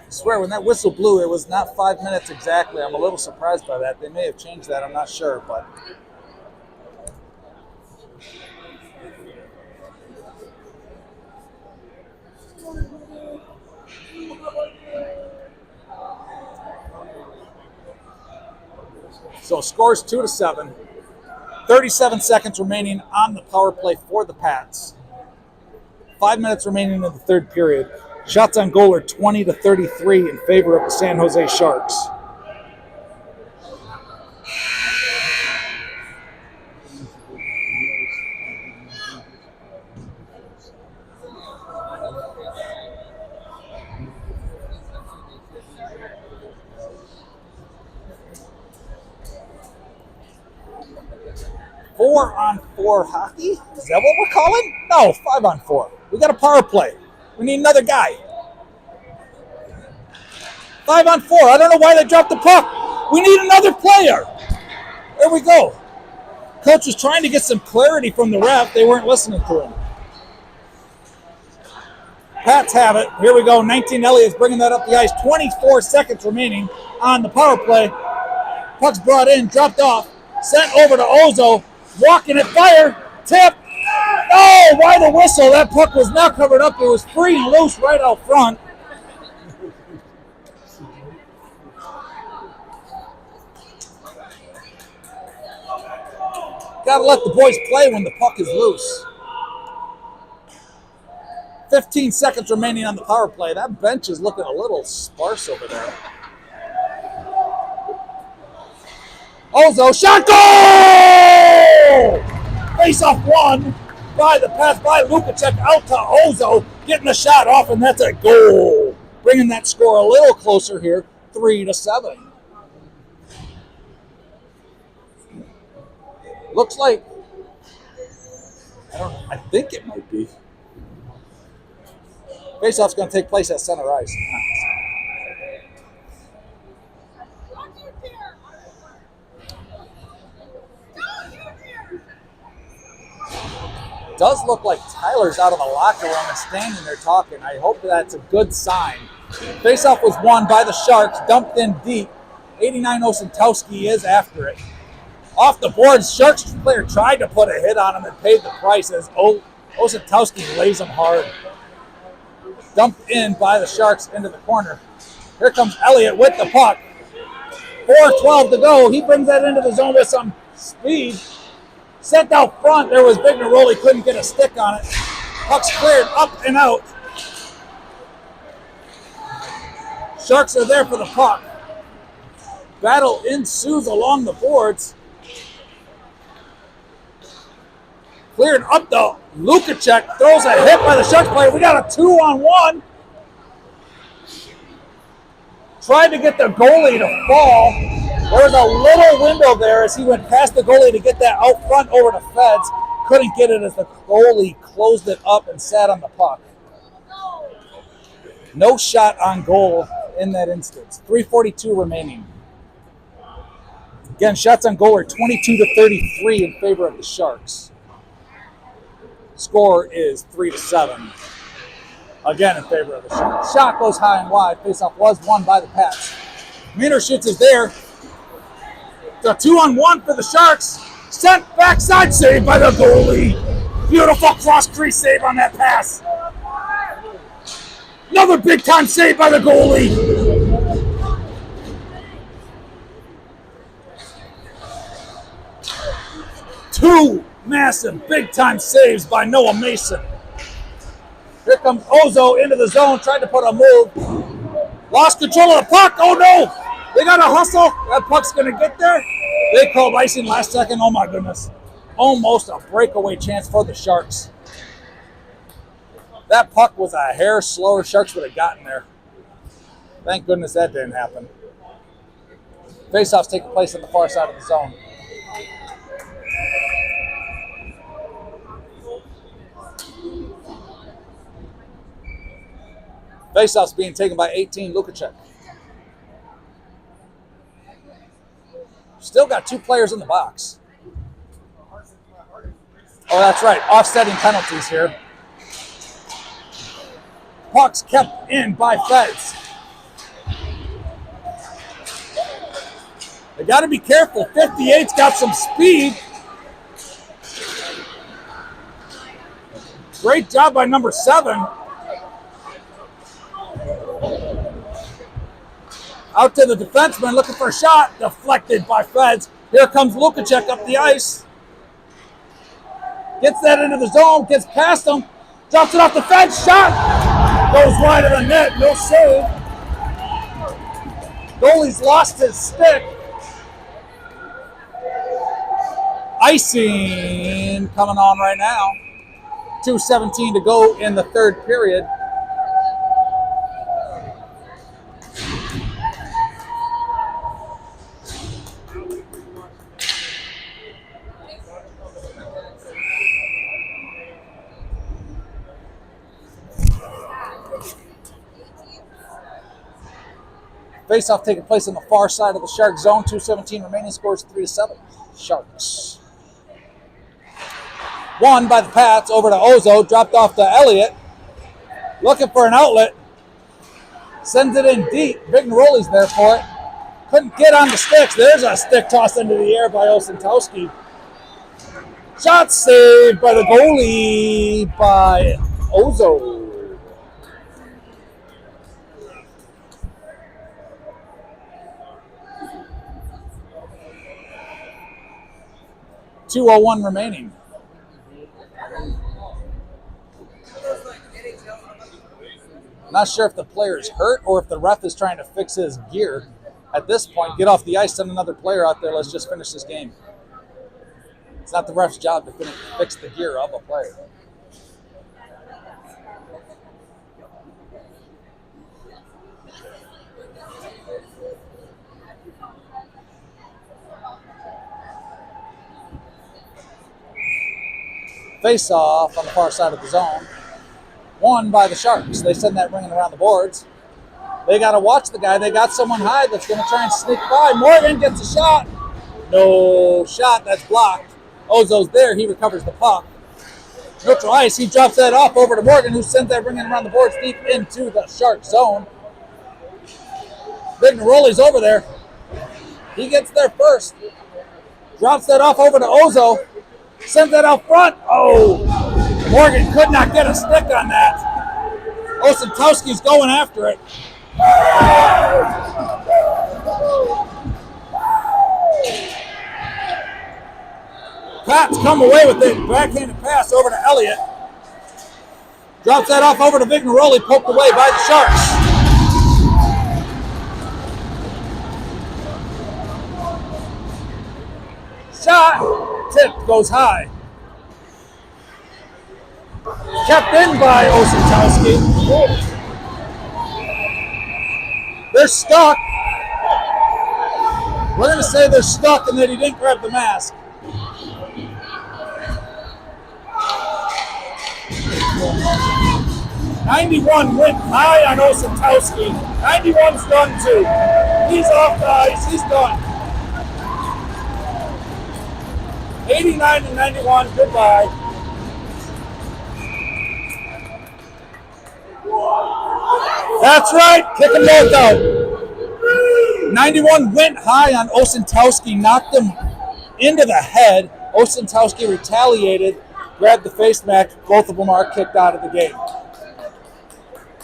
I swear, when that whistle blew, it was not 5 minutes exactly. I'm a little surprised by that. They may have changed that. I'm not sure, but... So scores 2-7. 37 seconds remaining on the power play for the Pats. 5 minutes remaining in the third period. Shots on goal are 20-33 in favor of the San Jose Sharks. Four-on-four hockey? Is that what we're calling? No, 5-on-4. We got a power play. We need another guy. 5-on-4. I don't know why they dropped the puck. We need another player. There we go. Coach was trying to get some clarity from the ref. They weren't listening to him. Pats have it. Here we go. 19 Elliott's bringing that up the ice. 24 seconds remaining on the power play. Puck's brought in, dropped off, sent over to Ozo. Walking at fire. Tip. Oh, why the whistle? That puck was not covered up. It was free and loose right out front. Got to let the boys play when the puck is loose. 15 seconds remaining on the power play. That bench is looking a little sparse over there. Ozo, shot, goal! Face-off won by the pass by Lukacek out to Ozo, getting the shot off, and that's a goal. Bringing that score a little closer here, 3-7. Looks like, I think it might be. Face-off's going to take place at center ice. Does look like Tyler's out of the locker room and standing there talking. I hope that's a good sign. Faceoff was won by the Sharks, dumped in deep. 89 Osentowski is after it. Off the boards, Sharks player tried to put a hit on him and paid the price as Osentowski lays him hard. Dumped in by the Sharks into the corner. Here comes Elliott with the puck. 4:12 to go. He brings that into the zone with some speed. Sent out front, there was Big Neroli, couldn't get a stick on it. Puck's cleared up and out. Sharks are there for the puck. Battle ensues along the boards. Cleared up the Lukacek, throws a hit by the Sharks player. We got a 2-on-1. Tried to get the goalie to fall. There was a little window there as he went past the goalie to get that out front over to Feds. Couldn't get it as the goalie closed it up and sat on the puck. No shot on goal in that instance. 3:42 remaining. Again, shots on goal are 22-33 in favor of the Sharks. Score is 3-7. Again in favor of the Sharks. Shot goes high and wide. Faceoff was won by the Pats. Mieterschitz is there. The 2-on-1 for the Sharks. Sent backside save by the goalie. Beautiful cross crease save on that pass. Another big time save by the goalie. Two massive big time saves by Noah Mason. Here comes Ozo into the zone, tried to put a move. Lost control of the puck. Oh no! They got to hustle. That puck's going to get there. They called icing last second. Oh my goodness. Almost a breakaway chance for the Sharks. That puck was a hair slower. Sharks would have gotten there. Thank goodness that didn't happen. Faceoffs taking place on the far side of the zone. Faceoffs being taken by 18, Lukacek. Still got two players in the box. Oh, that's right. Offsetting penalties here. Puck's kept in by Feds. They got to be careful. 58's got some speed. Great job by number 7. Out to the defenseman, looking for a shot. Deflected by Feds. Here comes Lukacek up the ice. Gets that into the zone. Gets past him. Drops it off the Feds. Shot. Goes wide of the net. No save. Goalie's lost his stick. Icing coming on right now. 2:17 to go in the third period. Face-off taking place on the far side of the Shark zone. 2:17 remaining. Scores 3-7. Sharks. Won by the Pats. Over to Ozo. Dropped off to Elliott. Looking for an outlet. Sends it in deep. Big Neroli's there for it. Couldn't get on the sticks. There's a stick tossed into the air by Osentowski. Shot saved by the goalie by Ozo. .201 remaining. Not sure if the player is hurt or if the ref is trying to fix his gear. At this point, get off the ice, send another player out there. Let's just finish this game. It's not the ref's job to fix the gear of a player. Face-off on the far side of the zone. Won by the Sharks. They send that ringing around the boards. They got to watch the guy. They got someone high that's going to try and sneak by. Morgan gets a shot. No shot. That's blocked. Ozo's there. He recovers the puck. Neutral ice. He drops that off over to Morgan, who sends that ringing around the boards deep into the Shark zone. Big Neroli's over there. He gets there first. Drops that off over to Ozo. Sends that out front. Oh, Morgan could not get a stick on that. Osentowski's going after it. Pats come away with it. Backhanded pass over to Elliott. Drops that off over to Big Neroli, poked away by the Sharks. Shot. Tip goes high. Kept in by Osentowski. They're stuck. We're going to say they're stuck and that he didn't grab the mask. '91 went high on Osentowski. 91's done too. He's off the ice. He's done. 89 and 91, goodbye. That's right, kick them both out. 91 went high on Osentowski, knocked him into the head. Osentowski retaliated, grabbed the face mask. Both of them are kicked out of the game.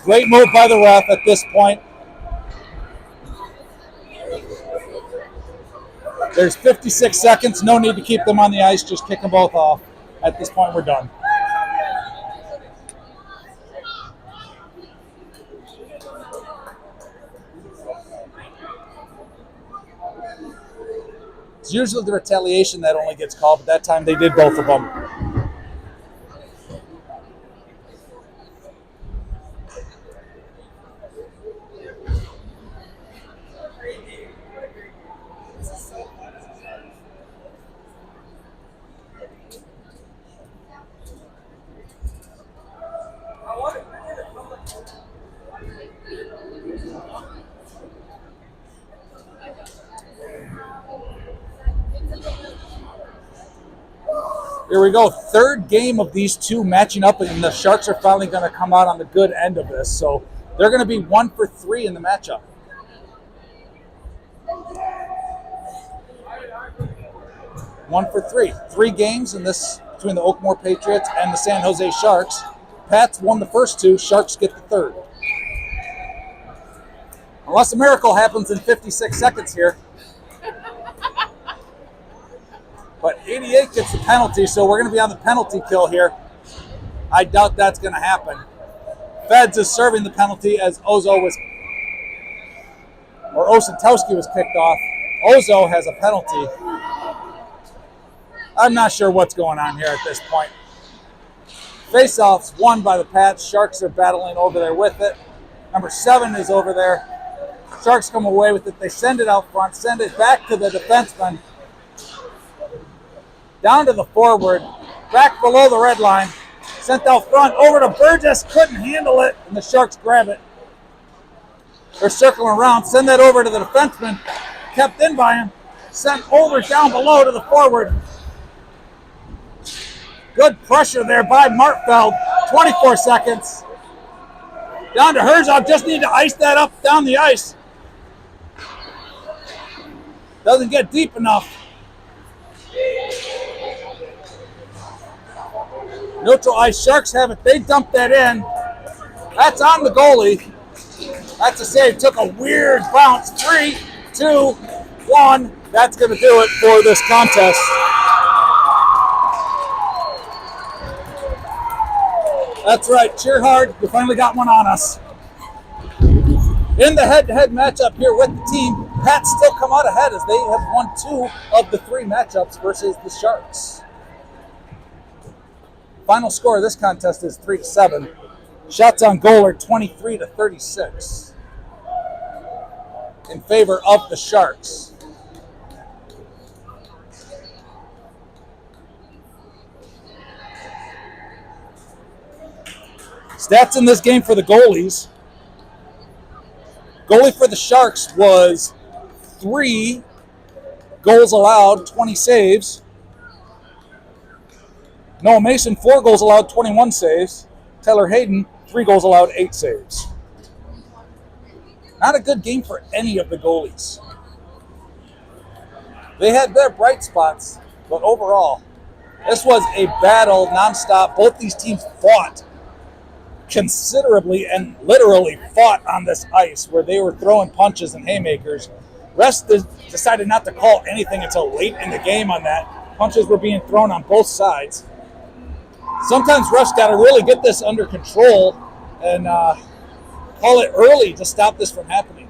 Great move by the ref at this point. There's 56 seconds. No need to keep them on the ice. Just kick them both off. At this point, we're done. It's usually the retaliation that only gets called, but that time they did both of them. Here we go. Third game of these two matching up, and the Sharks are finally going to come out on the good end of this. So they're going to be 1 for 3 in the matchup. One for three. 3 games in this between the Oakmore Patriots and the San Jose Sharks. Pats won the first 2. Sharks get the third. Unless a miracle happens in 56 seconds here. But 88 gets the penalty, so we're going to be on the penalty kill here. I doubt that's going to happen. Feds is serving the penalty as Osentowski was kicked off. Ozo has a penalty. I'm not sure what's going on here at this point. Face-offs won by the Pats. Sharks are battling over there with it. Number 7 is over there. Sharks come away with it. They send it out front, send it back to the defenseman. Down to the forward, back below the red line, sent out front, over to Burgess, couldn't handle it, and the Sharks grab it. They're circling around, send that over to the defenseman, kept in by him, sent over down below to the forward. Good pressure there by Martfeld, 24 seconds. Down to Herzog, just need to ice that up down the ice. Doesn't get deep enough. Neutral ice, Sharks have it. They dumped that in. That's on the goalie. That's a save. Took a weird bounce. 3, 2, 1. That's going to do it for this contest. That's right. Cheer hard. We finally got one on us. In the head-to-head matchup here with the team, Pats still come out ahead as they have won 2 of the 3 matchups versus the Sharks. Final score of this contest is 3-7. Shots on goal are 23-36 in favor of the Sharks. Stats in this game for the goalies. Goalie for the Sharks was 3 goals allowed, 20 saves. Noah Mason, 4 goals allowed, 21 saves. Taylor Hayden, 3 goals allowed, 8 saves. Not a good game for any of the goalies. They had their bright spots, but overall, this was a battle nonstop. Both these teams fought considerably and literally fought on this ice where they were throwing punches and haymakers. Rest decided not to call anything until late in the game on that. Punches were being thrown on both sides. Sometimes refs got to really get this under control and call it early to stop this from happening.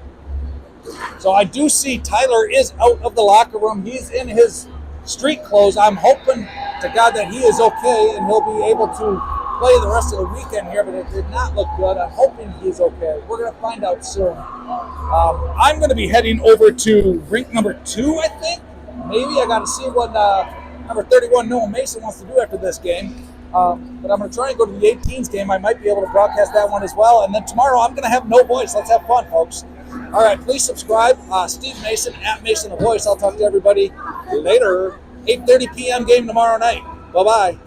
So I do see Tyler is out of the locker room. He's in his street clothes. I'm hoping to God that he is okay and he'll be able to play the rest of the weekend here, but it did not look good. I'm hoping he's okay. We're going to find out soon. I'm going to be heading over to rink number 2, I think. Maybe I got to see what number 31 Noah Mason wants to do after this game. But I'm going to try and go to the 18s game. I might be able to broadcast that one as well. And then tomorrow I'm going to have no voice. Let's have fun, folks. All right, please subscribe. Steve Mason, at Mason the Voice. I'll talk to everybody later. 8:30 p.m. game tomorrow night. Bye-bye.